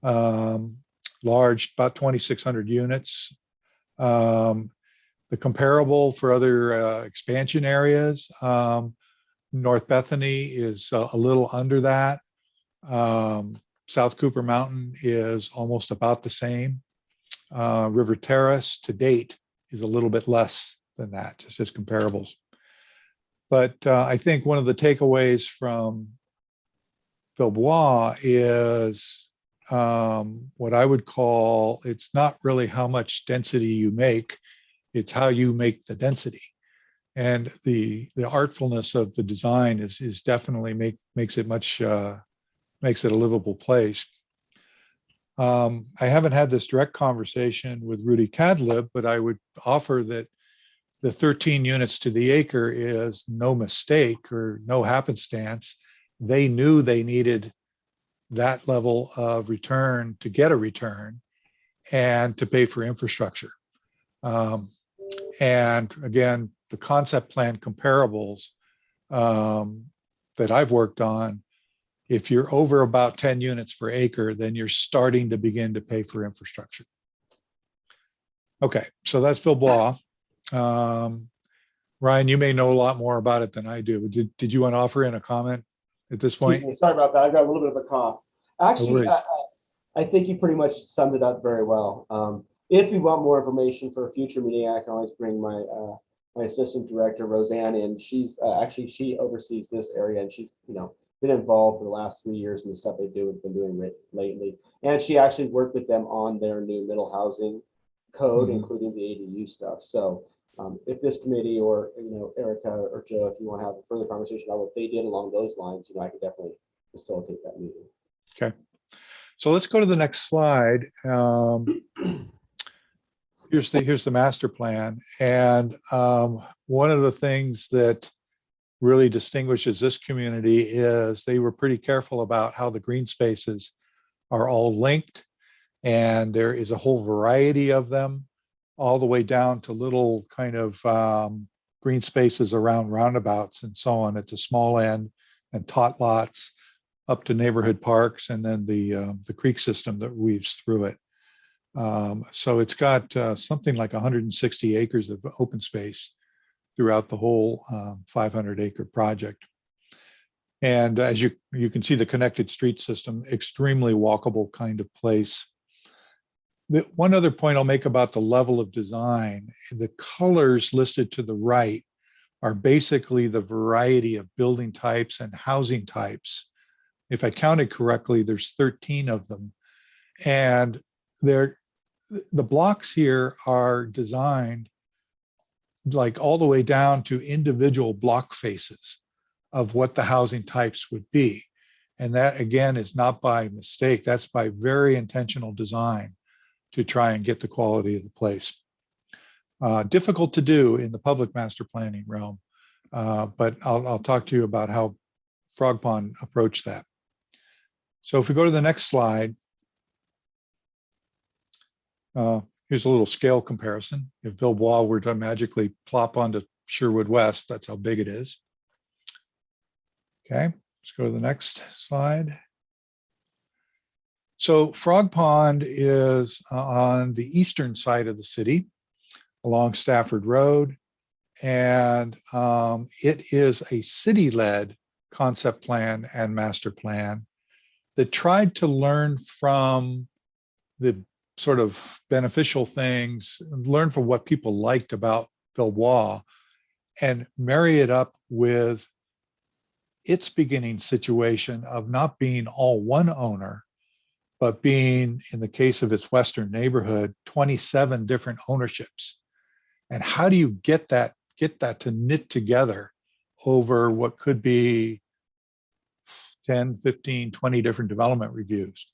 large, about 2,600 units. The comparable for other expansion areas, North Bethany is a little under that. South Cooper Mountain is almost about the same. River Terrace to date is a little bit less than that, just as comparables. But I think one of the takeaways from Villebois is what I would call, it's not really how much density you make, it's how you make the density. And the artfulness of the design is definitely makes it much makes it a livable place. I haven't had this direct conversation with Rudy Cadlib, but I would offer that the 13 units to the acre is no mistake or no happenstance. They knew they needed that level of return to get a return and to pay for infrastructure. And again, the concept plan comparables that I've worked on, if you're over about 10 units per acre, then you're starting to begin to pay for infrastructure. Okay, so that's Villebois. Ryan, you may know a lot more about it than I do. Did you want to offer in a comment at this point? Sorry about that. I've got a little bit of a cough. Actually, No I think you pretty much summed it up very well. If you want more information for a future meeting, I can always bring my my assistant director, Roseanne, in. She's actually, she oversees this area, and she's, you know, been involved for the last 3 years in the stuff they do, been doing lately. And she actually worked with them on their new middle housing code, including the ADU stuff. So if this committee or, you know, Erica or Joe, if you want to have a further conversation about what they did along those lines, you know, I could definitely facilitate that meeting. Okay, so let's go to the next slide. Here's the master plan. And one of the things that really distinguishes this community is they were pretty careful about how the green spaces are all linked. And there is a whole variety of them, all the way down to little kind of green spaces around roundabouts and so on at the small end, and tot lots up to neighborhood parks, and then the creek system that weaves through it. So it's got something like 160 acres of open space throughout the whole 500 acre project. And as you can see, the connected street system, extremely walkable kind of place. One other point I'll make about the level of design, the colors listed to the right are basically the variety of building types and housing types. If I counted correctly, there's 13 of them. And the blocks here are designed like all the way down to individual block faces of what the housing types would be. And that again is not by mistake, that's by very intentional design to try and get the quality of the place. Difficult to do in the public master planning realm, but I'll talk to you about how Frog Pond approached that. So if we go to the next slide, here's a little scale comparison. If Villebois were to magically plop onto Sherwood West, that's how big it is. Okay, let's go to the next slide. So Frog Pond is on the eastern side of the city along Stafford Road. And it is a city-led concept plan and master plan that tried to learn from the sort of beneficial things, learn from what people liked about Villebois and marry it up with its beginning situation of not being all one owner, but being, in the case of its western neighborhood, 27 different ownerships. And how do you get that to knit together over what could be 10, 15, 20 different development reviews?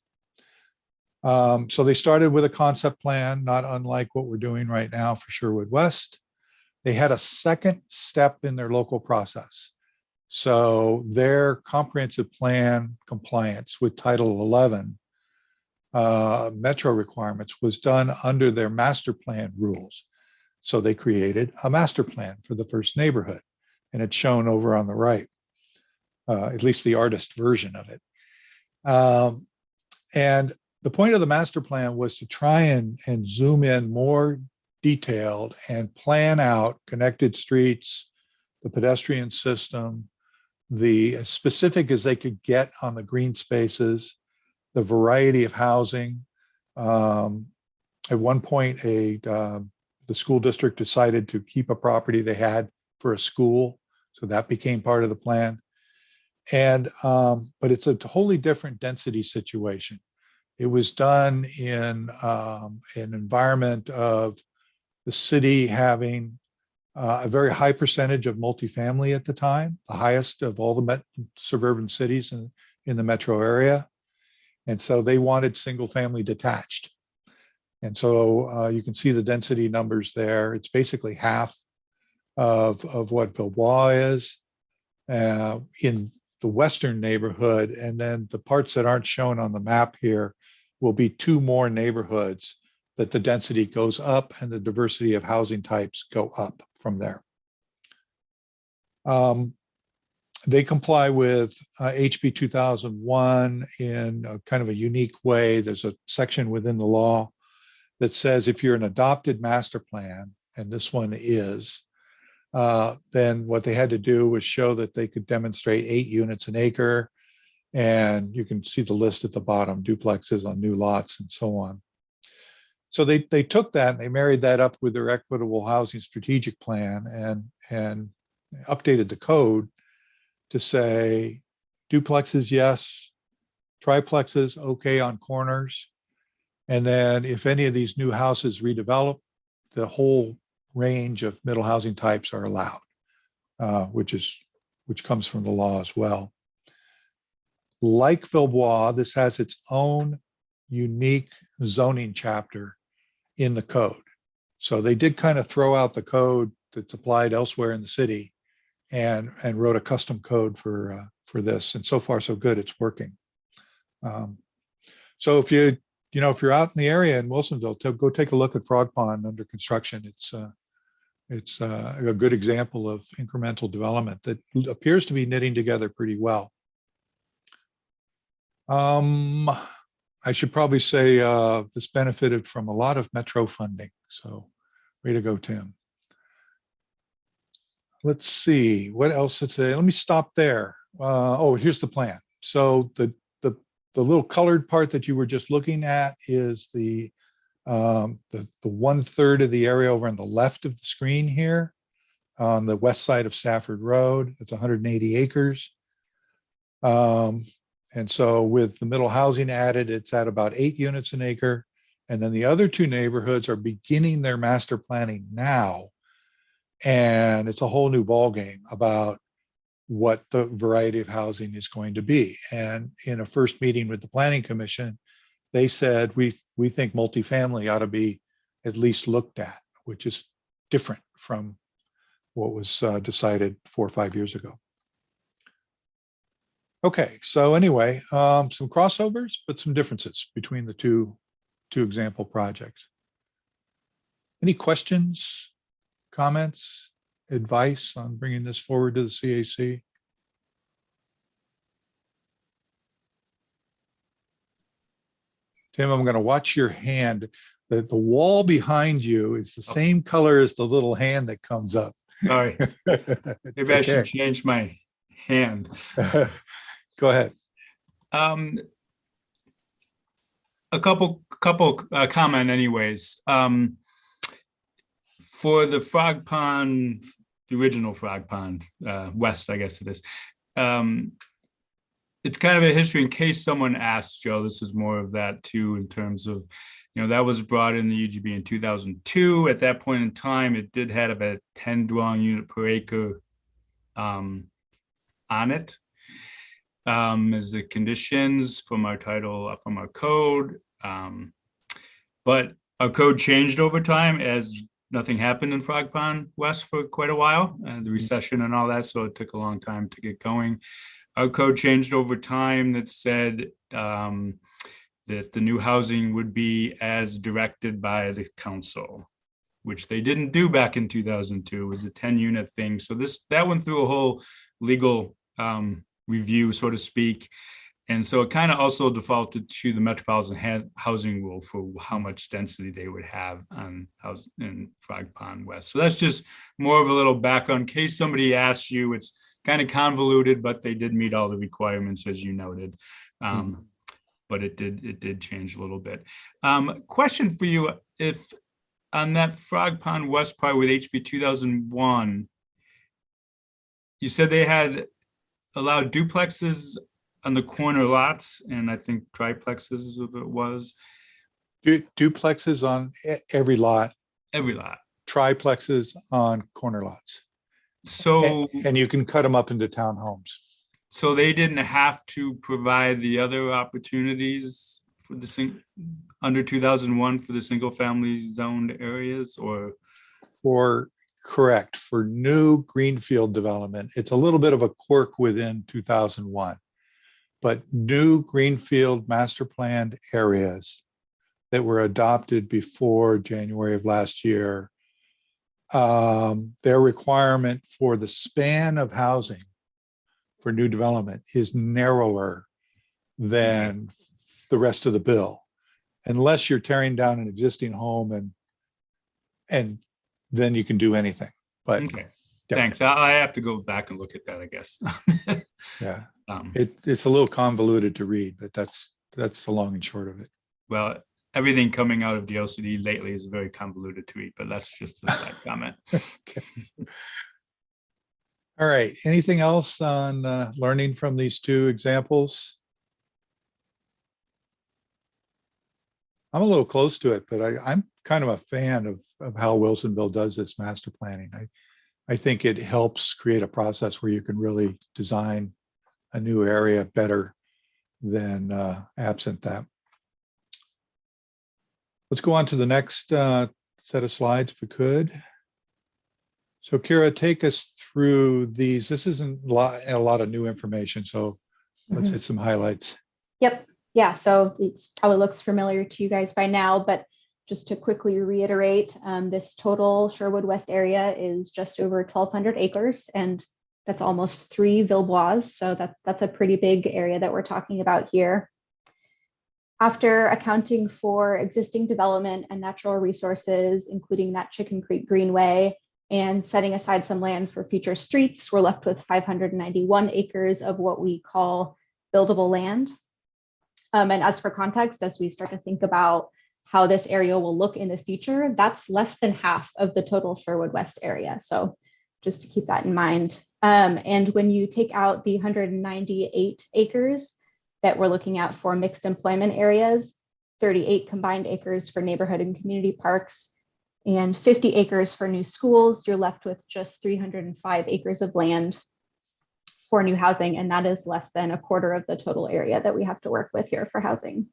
So they started with a concept plan, not unlike what we're doing right now for Sherwood West. They had a second step in their local process. So their comprehensive plan compliance with Title 11 metro requirements was done under their master plan rules. So they created a master plan for the first neighborhood, and it's shown over on the right, at least the artist version of it. And the point of the master plan was to try and zoom in more detailed and plan out connected streets, the pedestrian system, the as specific as they could get on the green spaces, the variety of housing. At one point, the school district decided to keep a property they had for a school, so that became part of the plan. And but it's a totally different density situation. It was done in an environment of the city having a very high percentage of multifamily at the time, the highest of all the suburban cities in the metro area. And so they wanted single family detached. And so you can see the density numbers there. It's basically half of what Villebois is in the western neighborhood. And then the parts that aren't shown on the map here will be two more neighborhoods that the density goes up and the diversity of housing types go up from there. They comply with HB 2001 in a kind of a unique way. There's a section within the law that says if you're an adopted master plan, and this one is, then what they had to do was show that they could demonstrate 8 units an acre. And you can see the list at the bottom, duplexes on new lots and so on. So they took that and they married that up with their equitable housing strategic plan and updated the code to say duplexes, yes, triplexes, okay on corners. And then if any of these new houses redevelop, the whole range of middle housing types are allowed, which comes from the law as well. Like Villebois, this has its own unique zoning chapter in the code. So they did kind of throw out the code that's applied elsewhere in the city and wrote a custom code for this. And so far, so good, it's working. So if if you're out in the area in Wilsonville, go take a look at Frog Pond under construction. It's a good example of incremental development that appears to be knitting together pretty well. I should probably say this benefited from a lot of Metro funding. So way to go, Tim. Let's see, what else to say? Let me stop there. Oh, here's the plan. So the little colored part that you were just looking at is the 1/3 of the area over on the left of the screen here on the west side of Stafford Road. It's 180 acres. And so with the middle housing added, it's at about 8 units an acre. And then the other 2 neighborhoods are beginning their master planning now. And it's a whole new ballgame about what the variety of housing is going to be. And in a first meeting with the Planning Commission, they said, we think multifamily ought to be at least looked at, which is different from what was decided 4 or 5 years ago. Okay, so anyway, some crossovers, but some differences between the two example projects. Any questions, comments, advice on bringing this forward to the CAC? Tim, I'm going to watch your hand. The wall behind you is the same color as the little hand that comes up. Sorry. Maybe I should change my hand. Go ahead. A couple comment anyways. For the Frog Pond, the original Frog Pond, West, I guess it is. It's kind of a history in case someone asks, Joe, this is more of that too, in terms of, that was brought in the UGB in 2002. At that point in time, it did have about 10 dwelling unit per acre on it. As the conditions from our title, from our code. But our code changed over time as nothing happened in Frog Pond West for quite a while, the recession and all that. So it took a long time to get going. Our code changed over time that said that the new housing would be as directed by the council, which they didn't do back in 2002. It was a 10-unit thing. So that went through a whole legal review, so to speak. And so it kind of also defaulted to the metropolitan housing rule for how much density they would have on house in Frog Pond West. So that's just more of a little background in case somebody asks you. It's kind of convoluted, but they did meet all the requirements, as you noted. But it did change a little bit. Question for you: if on that Frog Pond West part with HB 2001, you said they had allowed duplexes on the corner lots, and I think triplexes if it was. Duplexes on every lot. Every lot. Triplexes on corner lots. So and you can cut them up into townhomes. So they didn't have to provide the other opportunities for the under 2001 for the single family zoned areas, or correct, for new greenfield development. It's a little bit of a quirk within 2001, but new greenfield master planned areas that were adopted before January of last year, their requirement for the span of housing for new development is narrower than the rest of the bill, unless you're tearing down an existing home and then you can do anything. But okay, thanks. I have to go back and look at that, I guess. Yeah, it's a little convoluted to read, but that's the long and short of it. Well, everything coming out of the LCD lately is very convoluted to read, but that's just a side comment. Okay. All right. Anything else on learning from these two examples? I'm a little close to it, but I'm kind of a fan of how Wilsonville does this master planning. I think it helps create a process where you can really design a new area better than absent that. Let's go on to the next set of slides if we could. So Kira, take us through these. This isn't a lot of new information, so let's hit some highlights. Yep. Yeah, so it probably looks familiar to you guys by now, but just to quickly reiterate, this total Sherwood West area is just over 1,200 acres, and that's almost 3 Villebois. So that's a pretty big area that we're talking about here. After accounting for existing development and natural resources, including that Chicken Creek Greenway, and setting aside some land for future streets, we're left with 591 acres of what we call buildable land. And as for context, as we start to think about how this area will look in the future, that's less than half of the total Sherwood West area. So just to keep that in mind. And when you take out the 198 acres that we're looking at for mixed employment areas, 38 combined acres for neighborhood and community parks, and 50 acres for new schools. You're left with just 305 acres of land for new housing, and that is less than a quarter of the total area that we have to work with here for housing.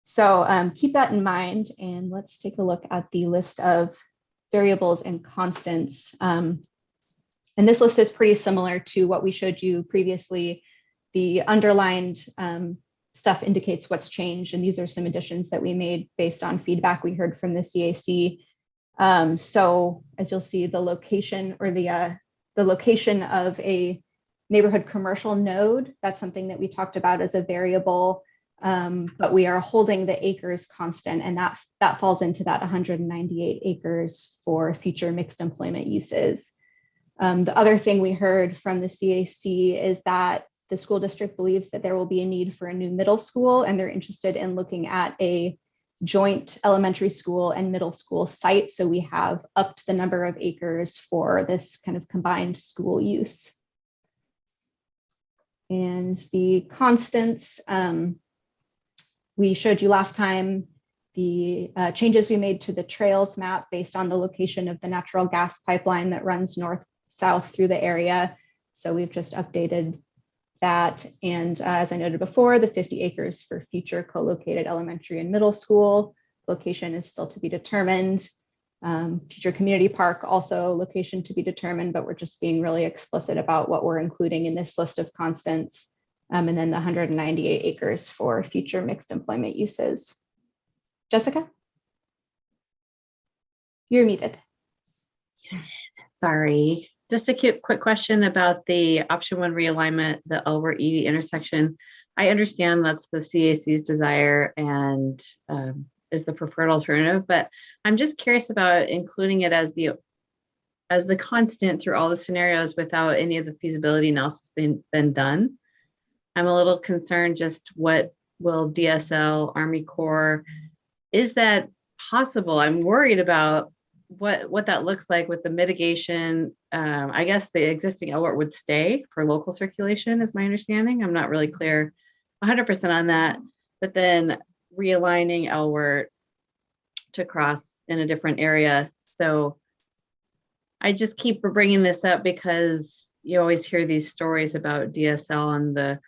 So keep that in mind, and let's take a look at the list of variables and constants. And this list is pretty similar to what we showed you previously. The underlined stuff indicates what's changed, and these are some additions that we made based on feedback we heard from the CAC. So as you'll see, the location or the location of a neighborhood commercial node, that's something that we talked about as a variable, but we are holding the acres constant, and that falls into that 198 acres for future mixed employment uses. The other thing we heard from the CAC is that the school district believes that there will be a need for a new middle school, and they're interested in looking at a joint elementary school and middle school site. So we have upped the number of acres for this kind of combined school use. And the constants, we showed you last time the changes we made to the trails map based on the location of the natural gas pipeline that runs north-south through the area. So we've just updated that. And as I noted before, the 50 acres for future co-located elementary and middle school location is still to be determined. Future community park, also location to be determined, but we're just being really explicit about what we're including in this list of constants. And then the 198 acres for future mixed employment uses. Jessica? You're muted. Sorry. Just a quick question about the option 1 realignment, the Elbert Edie intersection. I understand that's the CAC's desire and is the preferred alternative, but I'm just curious about including it as the constant through all the scenarios without any of the feasibility analysis been done. I'm a little concerned just what will DSL, Army Corps, is that possible? I'm worried about what that looks like with the mitigation. I guess the existing Elbert would stay for local circulation is my understanding. I'm not really clear 100% on that, but then realigning Elbert to cross in a different area. So I just keep bringing this up because you always hear these stories about DSL and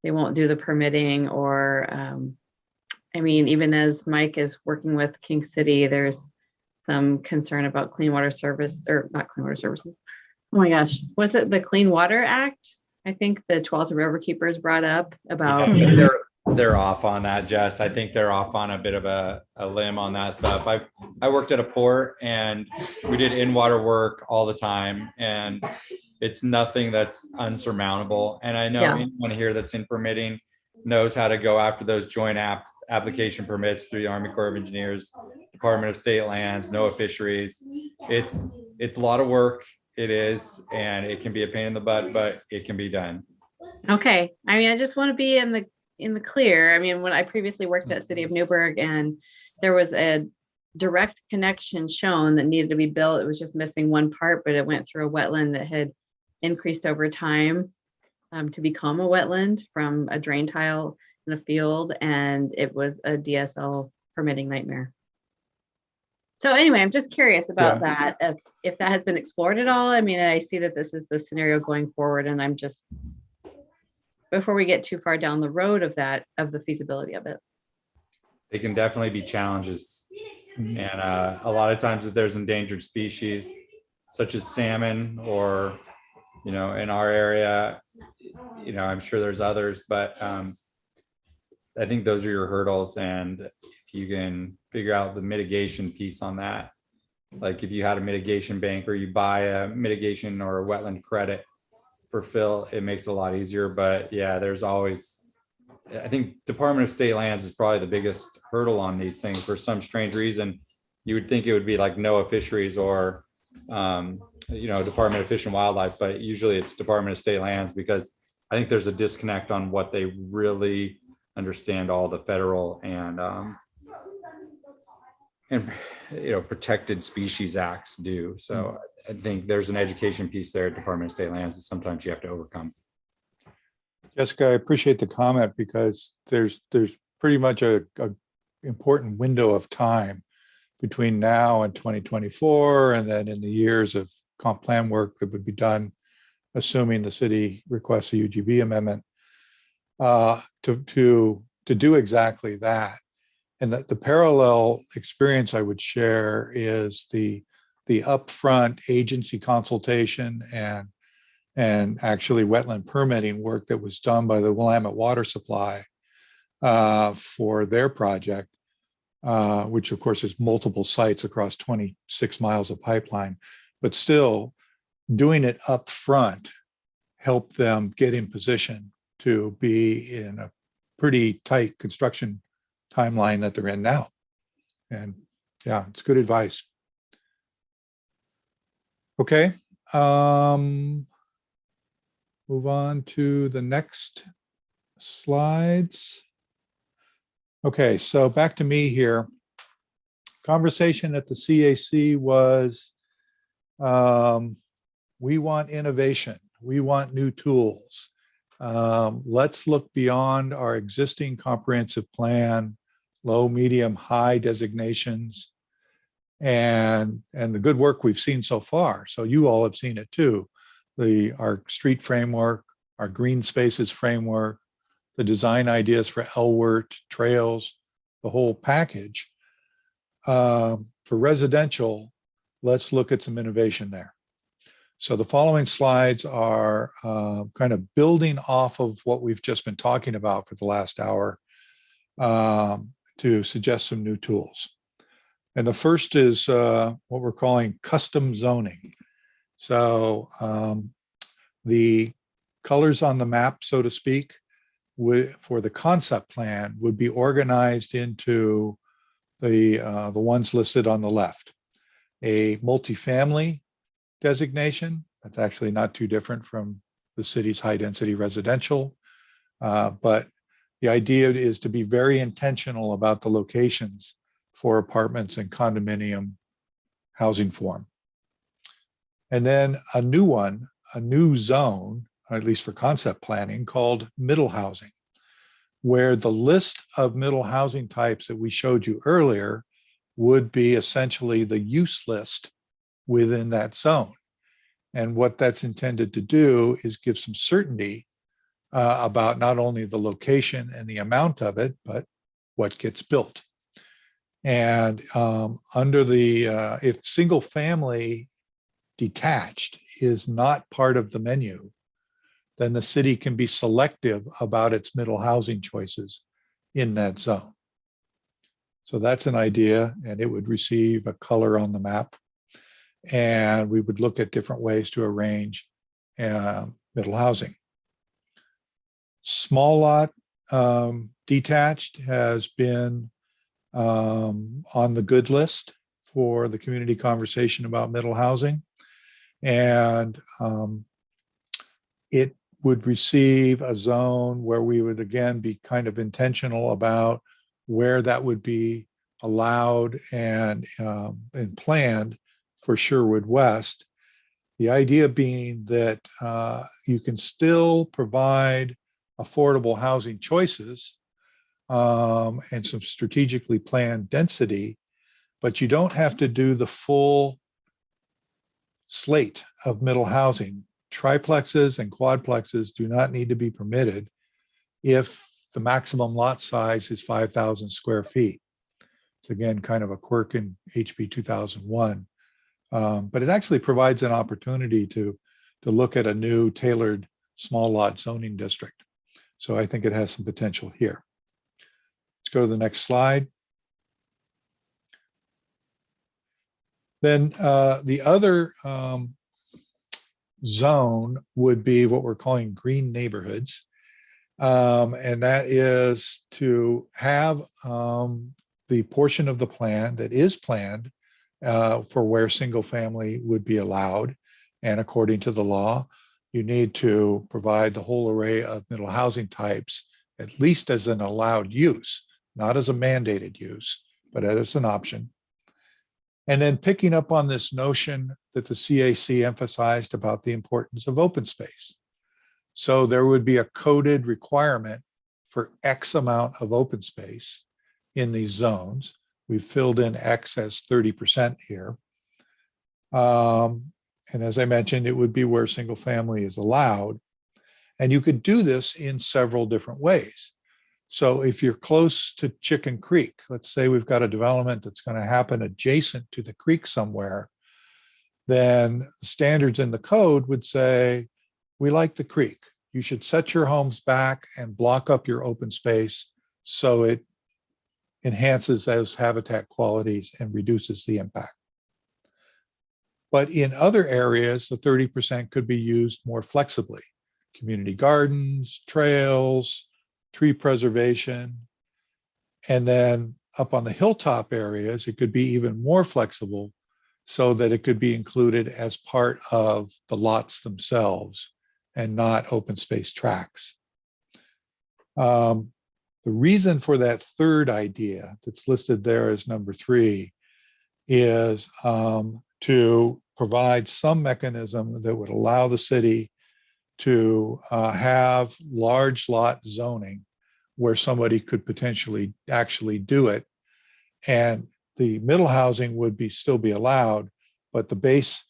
they won't do the permitting, or I mean, even as Mike is working with King City, there's some concern about clean water service, or not clean water services. Oh my gosh, was it the Clean Water Act? I think the Tualatin Riverkeepers brought up about. Yeah, they're off on that, Jess. I think they're off on a bit of a limb on that stuff. I worked at a port and we did in-water work all the time, and it's nothing that's unsurmountable. And I know anyone here that's in permitting knows how to go after those joint application permits through the Army Corps of Engineers, Department of State Lands, NOAA Fisheries. It's a lot of work. It is, and it can be a pain in the butt, but it can be done. Okay. I mean, I just want to be in the clear. I mean, when I previously worked at City of Newburgh and there was a direct connection shown that needed to be built, it was just missing one part, but it went through a wetland that had increased over time to become a wetland from a drain tile in a field, and it was a DSL permitting nightmare. So anyway, I'm just curious about that, if that has been explored at all. I mean, I see that this is the scenario going forward, and I'm just, before we get too far down the road of the feasibility of it. They can definitely be challenges. And a lot of times if there's endangered species, such as salmon, or, in our area, I'm sure there's others, but I think those are your hurdles. And if you can figure out the mitigation piece on that, like if you had a mitigation bank or you buy a mitigation or a wetland credit for fill, it makes it a lot easier. But yeah, there's always, I think Department of State Lands is probably the biggest hurdle on these things. For some strange reason, you would think it would be like NOAA Fisheries or Department of Fish and Wildlife, but usually it's Department of State Lands, because I think there's a disconnect on what they really understand all the federal and protected species acts do. So I think there's an education piece there at Department of State Lands that sometimes you have to overcome. Jessica, I appreciate the comment, because there's pretty much a important window of time between now and 2024, and then in the years of comp plan work that would be done, assuming the city requests a UGB amendment, to do exactly that. And that the parallel experience I would share is the upfront agency consultation and actually wetland permitting work that was done by the Willamette Water Supply for their project, which of course is multiple sites across 26 miles of pipeline, but still doing it up front helped them get in position to be in a pretty tight construction timeline that they're in now. And yeah, it's good advice. Okay. Move on to the next slides. Okay, so back to me here. Conversation at the CAC was, we want innovation. We want new tools. Let's look beyond our existing comprehensive plan, low, medium, high designations, and the good work we've seen so far. So you all have seen it too. Our street framework, our green spaces framework, the design ideas for LWRT, trails, the whole package. For residential, let's look at some innovation there. So the following slides are kind of building off of what we've just been talking about for the last hour to suggest some new tools. And the first is what we're calling custom zoning. So the colors on the map, so to speak, for the concept plan would be organized into the ones listed on the left. A multifamily designation, that's actually not too different from the city's high density residential, but the idea is to be very intentional about the locations for apartments and condominium housing form. And then a new one, a new zone, or at least for concept planning, called middle housing, where the list of middle housing types that we showed you earlier would be essentially the use list within that zone. And what that's intended to do is give some certainty about not only the location and the amount of it, but what gets built. And under the, if single family detached is not part of the menu, then the city can be selective about its middle housing choices in that zone. So that's an idea, and it would receive a color on the map. And we would look at different ways to arrange middle housing. Small lot detached has been on the good list for the community conversation about middle housing. And it would receive a zone where we would again be kind of intentional about where that would be allowed and planned for Sherwood West. The idea being that you can still provide affordable housing choices and some strategically planned density, but you don't have to do the full slate of middle housing. Triplexes and quadplexes do not need to be permitted if the maximum lot size is 5,000 square feet. It's again kind of a quirk in HB 2001, but it actually provides an opportunity to look at a new tailored small lot zoning district. So I think it has some potential here. Let's go to the next slide. Then the other zone would be what we're calling green neighborhoods. And that is to have the portion of the plan that is planned for where single family would be allowed. And according to the law, you need to provide the whole array of middle housing types, at least as an allowed use, not as a mandated use, but as an option. And then picking up on this notion that the CAC emphasized about the importance of open space. So there would be a coded requirement for X amount of open space in these zones. We've filled in X as 30% here. And as I mentioned, it would be where single family is allowed. And you could do this in several different ways. So if you're close to Chicken Creek, let's say we've got a development that's going to happen adjacent to the creek somewhere, then the standards in the code would say, we like the creek. You should set your homes back and block up your open space so it enhances those habitat qualities and reduces the impact. But in other areas, the 30% could be used more flexibly. Community gardens, trails, tree preservation. And then up on the hilltop areas, it could be even more flexible so that it could be included as part of the lots themselves and not open space tracts. The reason for that third idea that's listed there as number 3 is to provide some mechanism that would allow the city to have large lot zoning where somebody could potentially actually do it. And the middle housing would still be allowed, but the base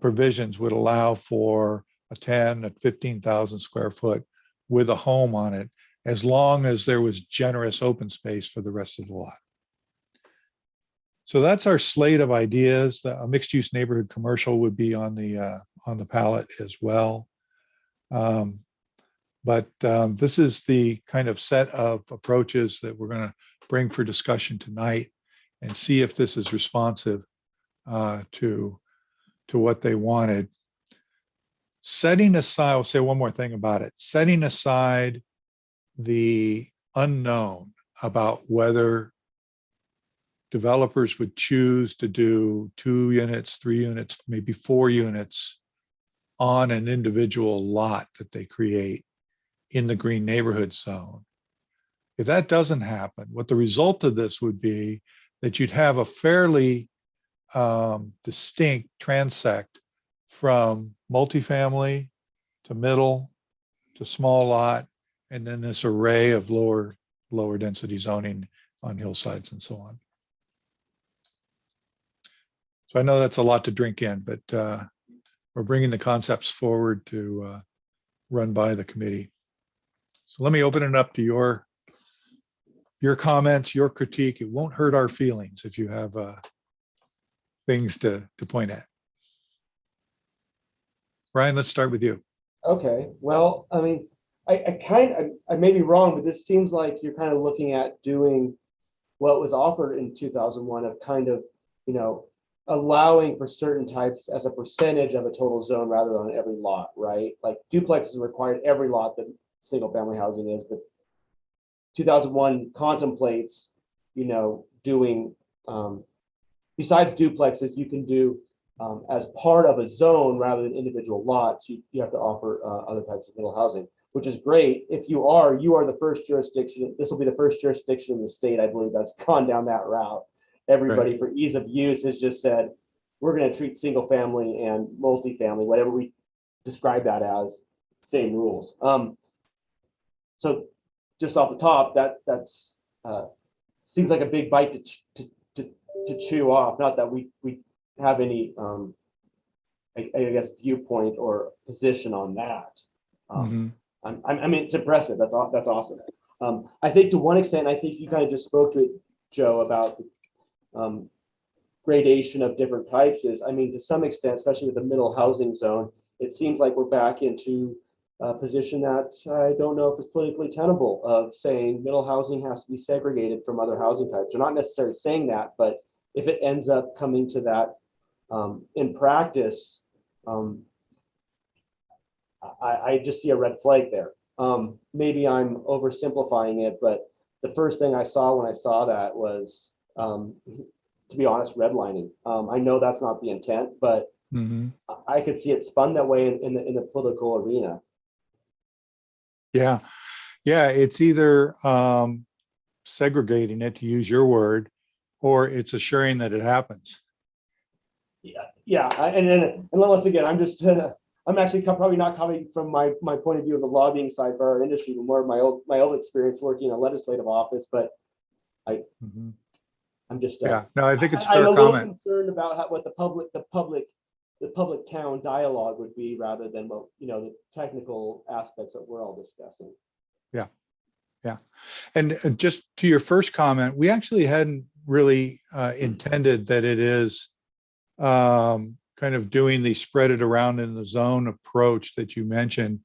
provisions would allow for a 10 or 15,000 square foot with a home on it, as long as there was generous open space for the rest of the lot. So that's our slate of ideas. A mixed use neighborhood commercial would be on the palette as well. But this is the kind of set of approaches that we're going to bring for discussion tonight and see if this is responsive to what they wanted. Setting aside, I'll say one more thing about it. Setting aside the unknown about whether developers would choose to do 2 units, 3 units, maybe 4 units on an individual lot that they create in the green neighborhood zone. If that doesn't happen, what the result of this would be that you'd have a fairly distinct transect from multifamily to middle to small lot, and then this array of lower density zoning on hillsides and so on. So I know that's a lot to drink in, but we're bringing the concepts forward to run by the committee. So let me open it up to your comments, your critique. It won't hurt our feelings if you have things to point at. Brian, let's start with you. Okay, well, I mean, I may be wrong, but this seems like you're kind of looking at doing what was offered in 2001 of kind of, you know, allowing for certain types as a percentage of a total zone rather than on every lot, right? Like duplexes are required every lot that single family housing is, but 2001 contemplates, you know, doing, besides duplexes, you can do as part of a zone rather than individual lots, you have to offer other types of middle housing, which is great. If you are the first jurisdiction, this will be the first jurisdiction in the state, I believe, that's gone down that route. Everybody, right, for ease of use has just said, we're going to treat single family and multifamily, whatever we describe that as, same rules. So just off the top, that's seems like a big bite to chew off. Not that we have any, I guess, viewpoint or position on that. I mean, it's impressive. That's awesome. I think to one extent, I think you kind of just spoke to it, Joe, about gradation of different types is, I mean, to some extent, especially with the middle housing zone, it seems like we're back into a position that I don't know if it's politically tenable of saying middle housing has to be segregated from other housing types. We're not necessarily saying that, but if it ends up coming to that in practice, I just see a red flag there. Maybe I'm oversimplifying it, but the first thing I saw when I saw that was, to be honest, redlining. I know that's not the intent, but I could see it spun that way in the political arena. Yeah, it's either segregating it, to use your word, or it's assuring that it happens. Yeah, and once again, I'm just I'm actually probably not coming from my point of view of the lobbying side for our industry, but more of my old experience working in a legislative office. But I'm just, Yeah, no, I think it's a I'm fair a little comment. concerned about what the public town dialogue would be rather than what, the technical aspects that we're all discussing. Yeah. And just to your first comment, we actually hadn't really intended that it is kind of doing the spread it around in the zone approach that you mentioned.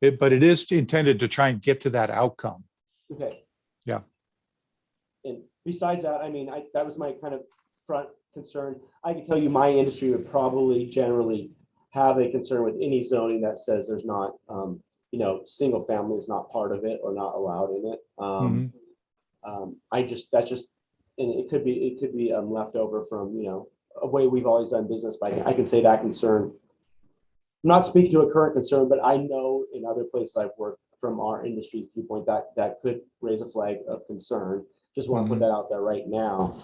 But it is intended to try and get to that outcome. Okay. Yeah. And besides that, I mean, that was my kind of front concern. I can tell you my industry would probably generally have a concern with any zoning that says there's not, single family is not part of it or not allowed in it. That's just, and it could be left over from, a way we've always done business, but I can say that concern. I'm not speaking to a current concern, but I know in other places I've worked from our industry's viewpoint that could raise a flag of concern. Just want to put that out there right now.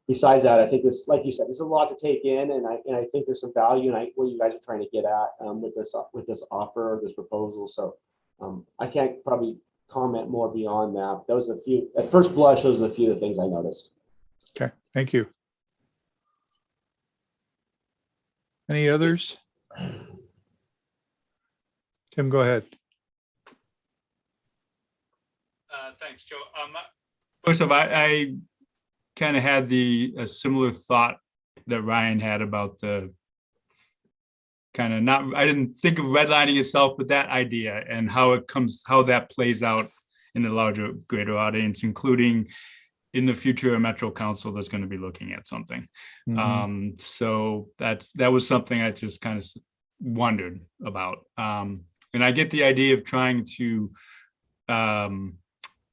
Besides that, I think this, like you said, there's a lot to take in, and I think there's some value in what you guys are trying to get at with this offer, this proposal. So I can't probably comment more beyond that. Those are a few. At first blush, those are a few of the things I noticed. Okay, thank you. Any others? Tim, go ahead. Thanks, Joe. First off, I kind of had a similar thought that Ryan had about the kind of I didn't think of redlining itself, but that idea and how that plays out in the larger, greater audience, including in the future, a Metro Council that's going to be looking at something. So that was something I just kind of wondered about. And I get the idea of trying to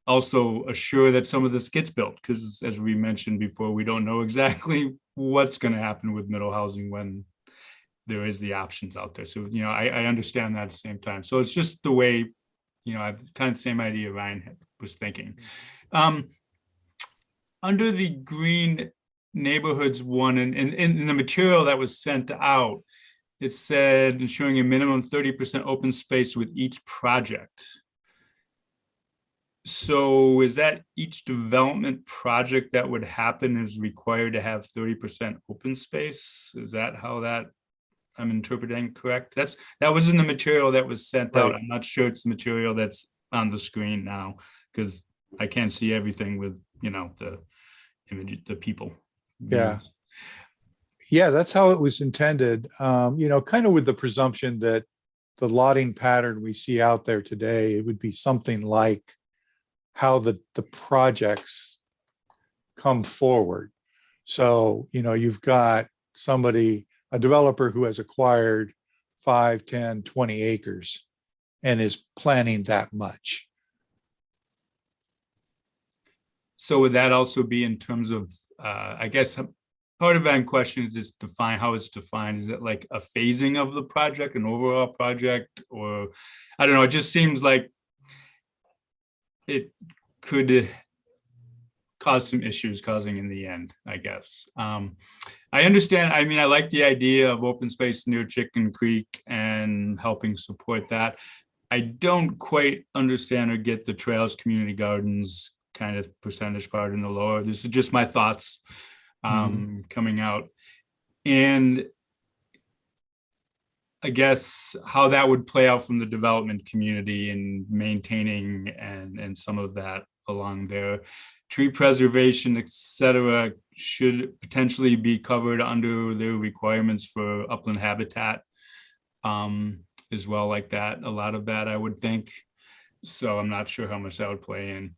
also assure that some of this gets built, because as we mentioned before, we don't know exactly what's going to happen with middle housing when there is the options out there. So, I understand that at the same time. So it's just the way, I've kind of the same idea Ryan was thinking. Under the green neighborhoods one, and in the material that was sent out, it said ensuring a minimum 30% open space with each project. So is that each development project that would happen is required to have 30% open space? Is that how that I'm interpreting correct? That was in the material that was sent out. I'm not sure it's the material that's on the screen now, because I can't see everything with, the image, the people. Yeah. Yeah, that's how it was intended. Kind of with the presumption that the lotting pattern we see out there today, it would be something like how the projects come forward. So, you've got a developer who has acquired 5, 10, 20 acres and is planning that much. So would that also be in terms of, I guess, part of that question is just define how it's defined. Is it like a phasing of the project, an overall project, or I don't know, it just seems like it could cause some issues causing in the end, I guess. I understand. I mean, I like the idea of open space near Chicken Creek and helping support that. I don't quite understand or get the trails, community gardens kind of percentage part in the lower. This is just my thoughts coming out. And I guess how that would play out from the development community and maintaining and some of that along there. Tree preservation, etc., should potentially be covered under their requirements for upland habitat as well, like that. A lot of that, I would think. So I'm not sure how much that would play in.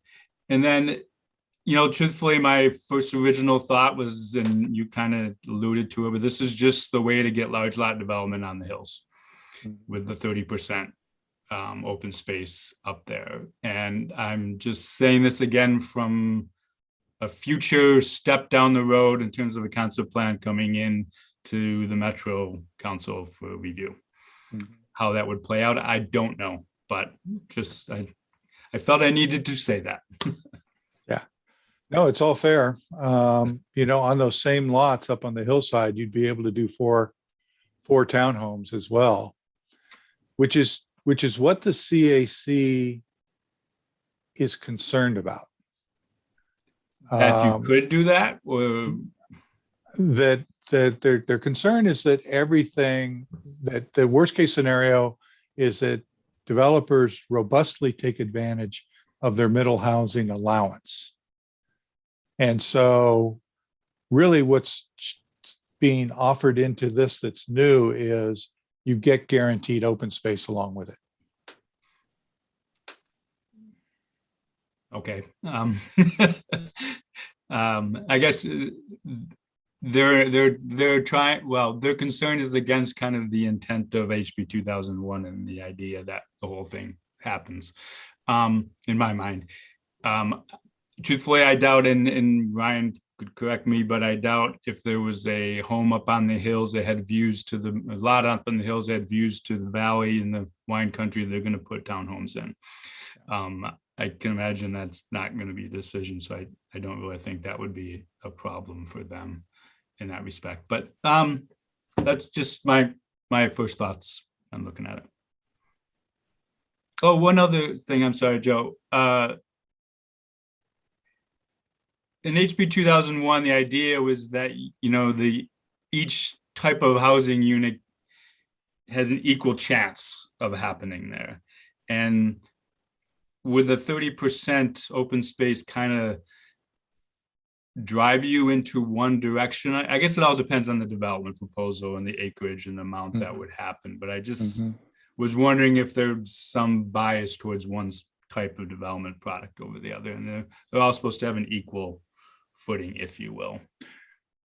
And then, truthfully, my first original thought was, and you kind of alluded to it, but this is just the way to get large lot development on the hills with the 30% open space up there. And I'm just saying this again from a future step down the road in terms of a concept plan coming in to the Metro Council for review. How that would play out, I don't know, but just I felt I needed to say that. Yeah, no, it's all fair. On those same lots up on the hillside, you'd be able to do four townhomes as well, which is what the CAC is concerned about. That you Um, could do that, or that their concern is that everything, that the worst case scenario is that developers robustly take advantage of their middle housing allowance. And so really what's being offered into this that's new is you get guaranteed open space along with it. okay. I guess they're trying, well, their concern is against kind of the intent of HB 2001 and the idea that the whole thing happens, in my mind. Truthfully, I doubt, and Ryan could correct me, but I doubt if there was a home up on the hills that had views to a lot up in the hills that had views to the valley in the wine country, they're going to put townhomes in. I can imagine that's not going to be a decision. So I don't really think that would be a problem for them in that respect. But that's just my first thoughts on looking at it. Oh, one other thing. I'm sorry, Joe. In HB 2001, the idea was that, you know, each type of housing unit has an equal chance of happening there. And with a 30% open space kind of drive you into one direction? I guess it all depends on the development proposal and the acreage and the amount that would happen. But I just was wondering if there's some bias towards one type of development product over the other. And they're all supposed to have an equal footing, if you will.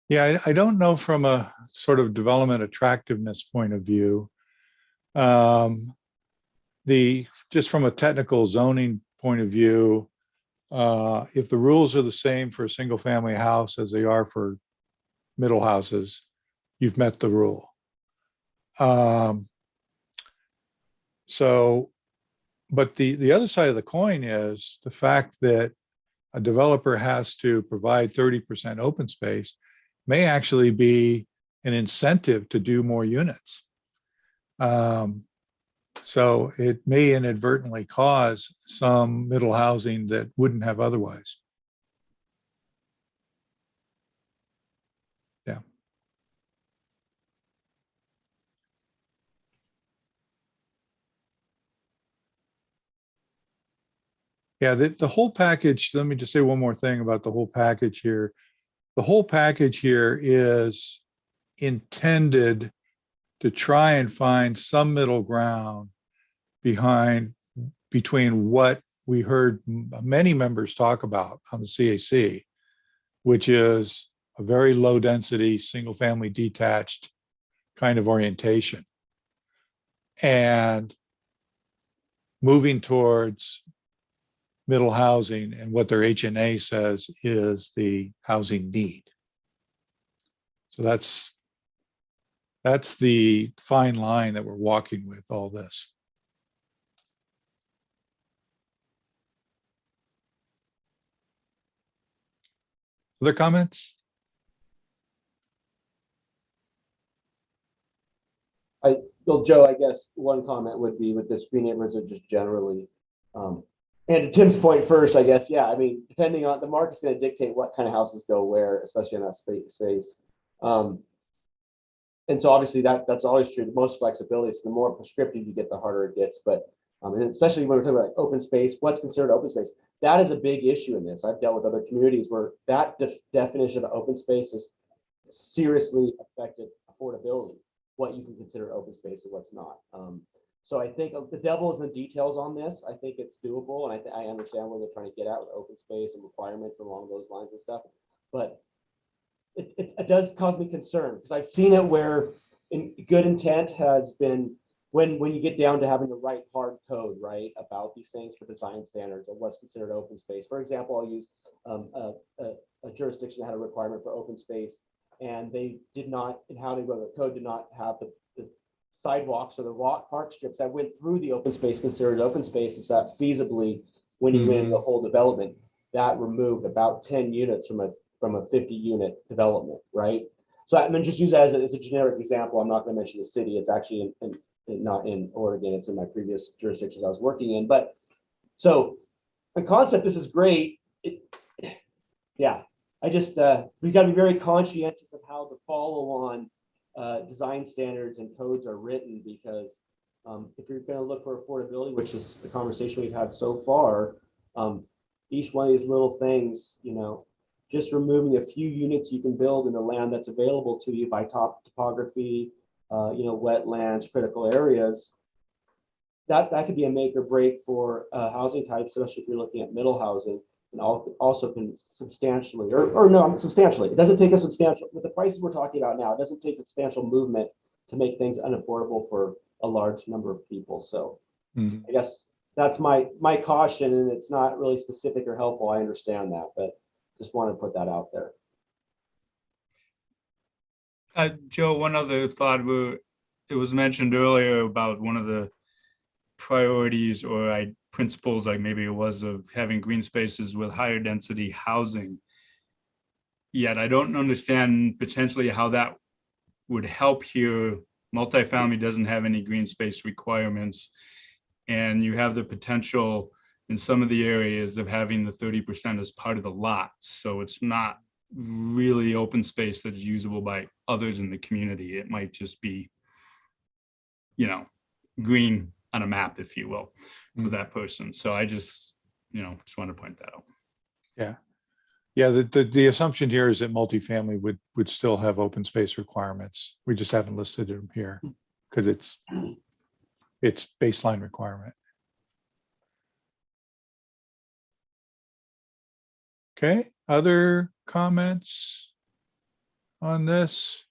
Yeah, I don't know from a sort of development attractiveness point of view. Just from a technical zoning point of view, if the rules are the same for a single family house as they are for middle houses, you've met the rule. But the other side of the coin is the fact that a developer has to provide 30% open space may actually be an incentive to do more units. So it may inadvertently cause some middle housing that wouldn't have otherwise. Yeah. Yeah, the whole package, let me just say one more thing about the whole package here. The whole package here is intended to try and find some middle ground between what we heard many members talk about on the CAC, which is a very low density, single family detached kind of orientation, and moving towards middle housing and what their HNA says is the housing need. So that's the fine line that we're walking with all this. Other comments? Well, Joe, I guess one comment would be with this green neighborhoods are just generally, and to Tim's point first, I guess, yeah, I mean, depending on the market's going to dictate what kind of houses go where, especially in that space. And so obviously that's always true. The most flexibility, so the more prescriptive you get, the harder it gets. But and especially when we're talking about like open space, what's considered open space? That is a big issue in this. I've dealt with other communities where that definition of open space has seriously affected affordability, what you can consider open space and what's not. So I think the devil is in the details on this. I think it's doable, and I understand what they're trying to get at with open space and requirements along those lines and stuff. But it does cause me concern because I've seen it where good intent has been when you get down to having the right hard code, right, about these things for design standards of what's considered open space. For example, I'll use a jurisdiction that had a requirement for open space, and they did not, in how they wrote the code, did not have the sidewalks or the rock park strips that went through the open space considered open space. Is that feasibly, when you went into the whole development, that removed about 10 units from a 50 unit development, right? So I'm going to just use that as a generic example. I'm not going to mention the city. It's actually not in Oregon. It's in my previous jurisdictions I was working in. But so in concept, this is great. Yeah, I just, we've got to be very conscientious of how the follow-on design standards and codes are written, because if you're going to look for affordability, which is the conversation we've had so far, each one of these little things, just removing a few units you can build in the land that's available to you by topography, wetlands, critical areas, that could be a make or break for housing types, especially if you're looking at middle housing, and also can substantially, or no, not substantially. It doesn't take a substantial, with the prices we're talking about now, it doesn't take substantial movement to make things unaffordable for a large number of people. So I guess that's my caution, and it's not really specific or helpful. I understand that, but just want to put that out there. Joe, one other thought, it was mentioned earlier about one of the priorities or principles, like maybe it was, of having green spaces with higher density housing. Yet I don't understand potentially how that would help here. Multifamily doesn't have any green space requirements, and you have the potential in some of the areas of having the 30% as part of the lot. So it's not really open space that is usable by others in the community. It might just be, green on a map, if you will, for that person. So I just want to point that out. Yeah, the assumption here is that multifamily would still have open space requirements. We just haven't listed them here because it's baseline requirement. Okay, other comments on this?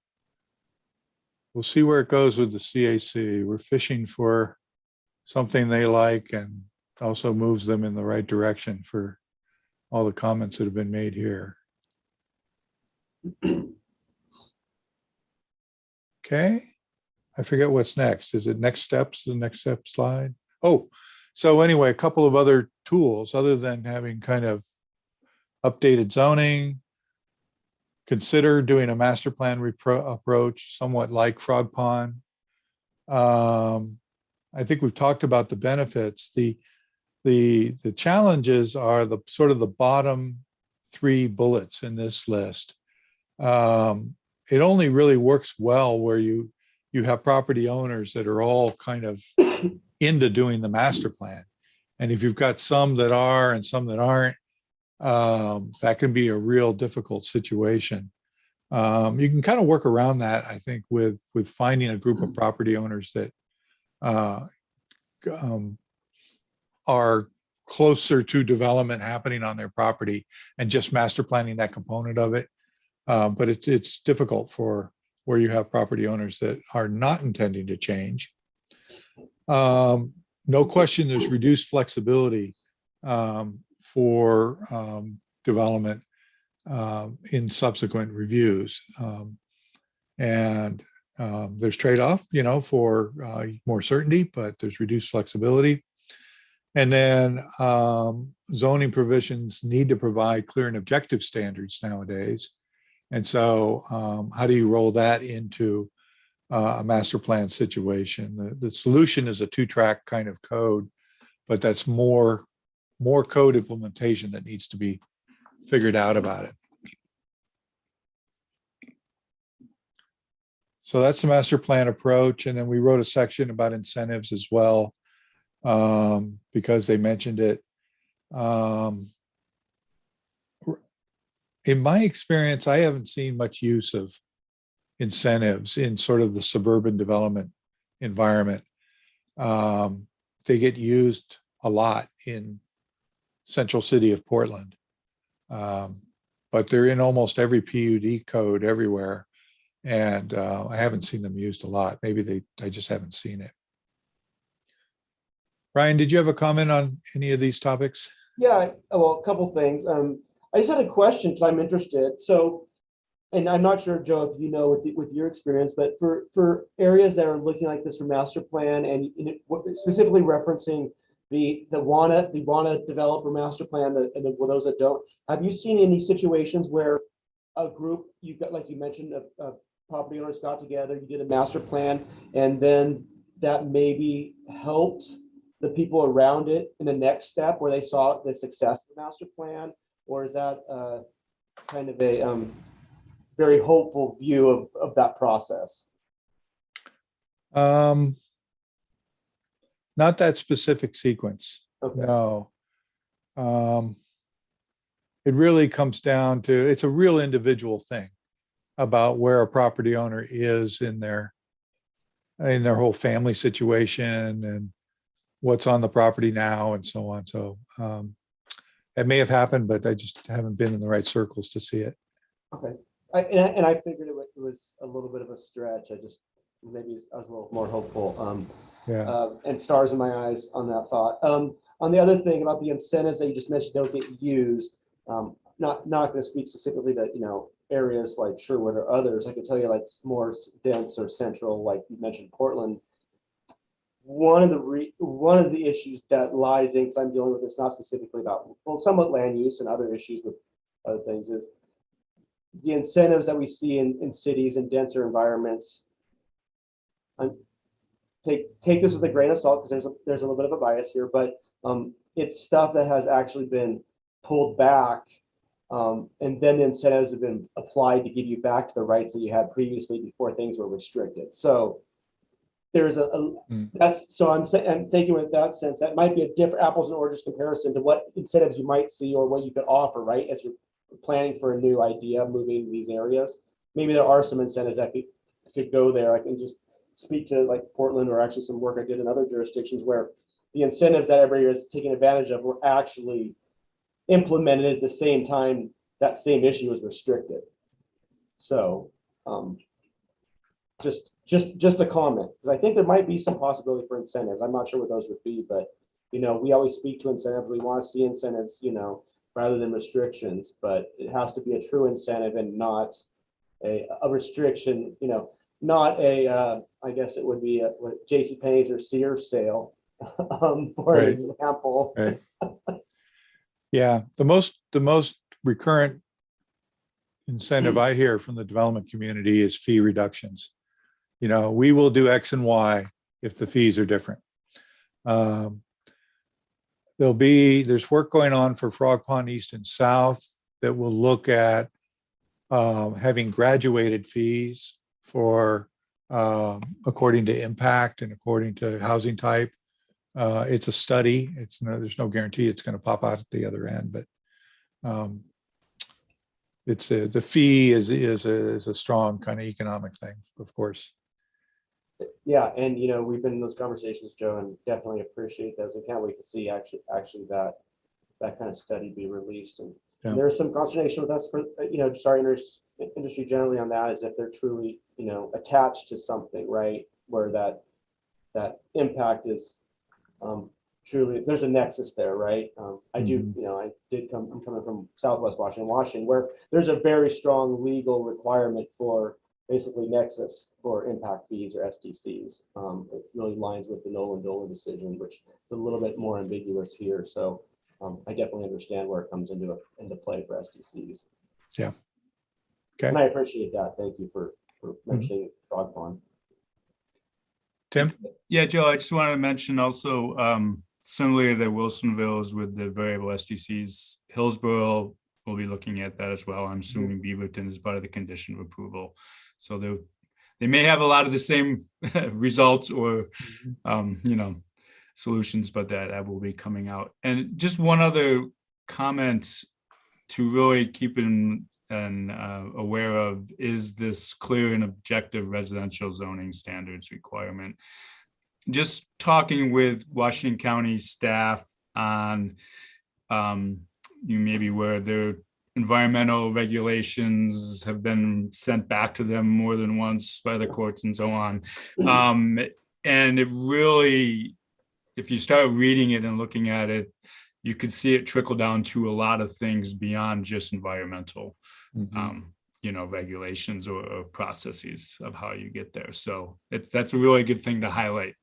We'll see where it goes with the CAC. We're fishing for something they like and also moves them in the right direction for all the comments that have been made here. Okay, I forget what's next. Is it next steps, the next step slide? Oh, so anyway, a couple of other tools other than having kind of updated zoning. Consider doing a master plan approach, somewhat like Frog Pond. I think we've talked about the benefits. The challenges are the sort of the bottom 3 bullets in this list. It only really works well where you have property owners that are all kind of into doing the master plan. And if you've got some that are and some that aren't, that can be a real difficult situation. You can kind of work around that, I think, with finding a group of property owners that are closer to development happening on their property and just master planning that component of it. But it's difficult for where you have property owners that are not intending to change. No question, there's reduced flexibility for development in subsequent reviews. And there's trade-off, for more certainty, but there's reduced flexibility. And then zoning provisions need to provide clear and objective standards nowadays. And so how do you roll that into a master plan situation? The solution is a 2-track kind of code, but that's more code implementation that needs to be figured out about it. So that's the master plan approach. And then we wrote a section about incentives as well, because they mentioned it. In my experience, I haven't seen much use of incentives in sort of the suburban development environment. They get used a lot in central city of Portland, but they're in almost every PUD code everywhere. And I haven't seen them used a lot. Maybe I just haven't seen it. Ryan, did you have a comment on any of these topics? Yeah, well, a couple things. I just had a question because I'm interested. So, and I'm not sure, Joe, if you know with your experience, but for areas that are looking like this for master plan, and specifically referencing the wanna developer master plan, and then for those that don't, have you seen any situations where a group, you've got, like you mentioned, property owners got together, you did a master plan, and then that maybe helped the people around it in the next step where they saw the success of the master plan? Or is that kind of a very hopeful view of that process. Not that specific sequence. Okay. No. It really comes down to, it's a real individual thing about where a property owner is in their whole family situation and what's on the property now and so on. So it may have happened, but I just haven't been in the right circles to see it. Okay. And I figured it was a little bit of a stretch. I was a little more hopeful. Yeah. And stars in my eyes on that thought. On the other thing about the incentives that you just mentioned don't get used, not going to speak specifically to, areas like Sherwood or others. I can tell you like more dense or central, like you mentioned Portland. One of the issues that lies in, because I'm dealing with this not specifically about, well, somewhat land use and other issues with other things, is the incentives that we see in cities and denser environments. Take this with a grain of salt because there's a little bit of a bias here, but it's stuff that has actually been pulled back, and then the incentives have been applied to give you back to the rights that you had previously before things were restricted. So there's I'm thinking with that sense that might be a different apples and oranges comparison to what incentives you might see or what you could offer, right? As you're planning for a new idea, moving these areas, maybe there are some incentives that could go there. I can just speak to like Portland, or actually some work I did in other jurisdictions where the incentives that everybody is taking advantage of were actually implemented at the same time that same issue was restricted. So just a comment, because I think there might be some possibility for incentives. I'm not sure what those would be, but we always speak to incentives. We want to see incentives, rather than restrictions, but it has to be a true incentive and not a restriction, not a, I guess it would be a JCPenney's or Sears sale, for an example. Right. Yeah, the most recurrent incentive I hear from the development community is fee reductions. We will do X and Y if the fees are different. There's work going on for Frog Pond East and South that will look at having graduated fees for according to impact and according to housing type. It's a study. There's no guarantee it's going to pop out at the other end, but the fee is a strong kind of economic thing, of course. Yeah, and we've been in those conversations, Joe, and definitely appreciate those, and can't wait to see actually that kind of study be released. And there's some consternation with us for just our industry generally on that, is if they're truly attached to something, right, where that impact is truly, if there's a nexus there, right? I'm coming from Southwest Washington, where there's a very strong legal requirement for basically nexus for impact fees or SDCs. It really lines with the Nolan Dolan decision, which is a little bit more ambiguous here. So I definitely understand where it comes into play for SDCs. Yeah. Okay. And I appreciate that. Thank you for mentioning Frog Pond. Tim? Yeah, Joe, I just wanted to mention also, similarly to Wilsonville's with the variable SDCs, Hillsborough will be looking at that as well. I'm assuming Beaverton is part of the condition of approval. So they may have a lot of the same results or, solutions, but that will be coming out. And just one other comment to really keep aware of is this clear and objective residential zoning standards requirement. Just talking with Washington County staff on maybe where their environmental regulations have been sent back to them more than once by the courts and so on. And it really, if you start reading it and looking at it, you could see it trickle down to a lot of things beyond just environmental, regulations or processes of how you get there. So that's a really good thing to highlight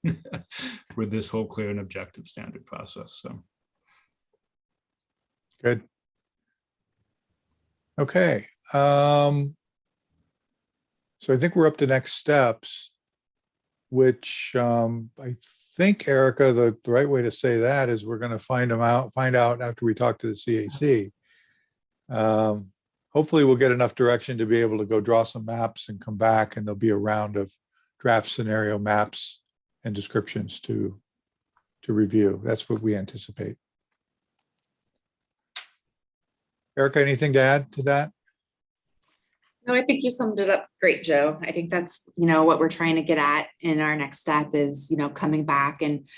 with this whole clear and objective standard process. So good. Okay. So I think we're up to next steps, which I think, Erica, the right way to say that is we're going to find out after we talk to the CAC. hopefully we'll get enough direction to be able to go draw some maps and come back, and there'll be a round of draft scenario maps and descriptions to review. That's what we anticipate. Erica, anything to add to that? No, I think you summed it up great, Joe. I think that's, what we're trying to get at in our next step is, coming back and,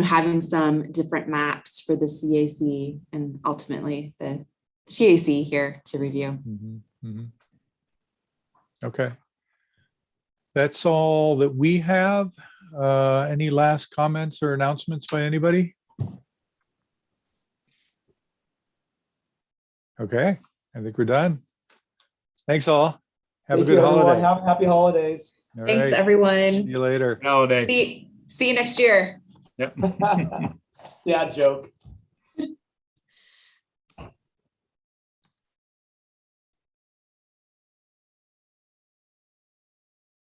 having some different maps for the CAC and ultimately the TAC here to review. Okay. That's all that we have. Any last comments or announcements by anybody? Okay, I think we're done. Thanks all. Have a Thank good you, everyone. holiday. Happy holidays. All Thanks, right. everyone. See you later. Holiday. See you next year. Yep. Yeah, joke.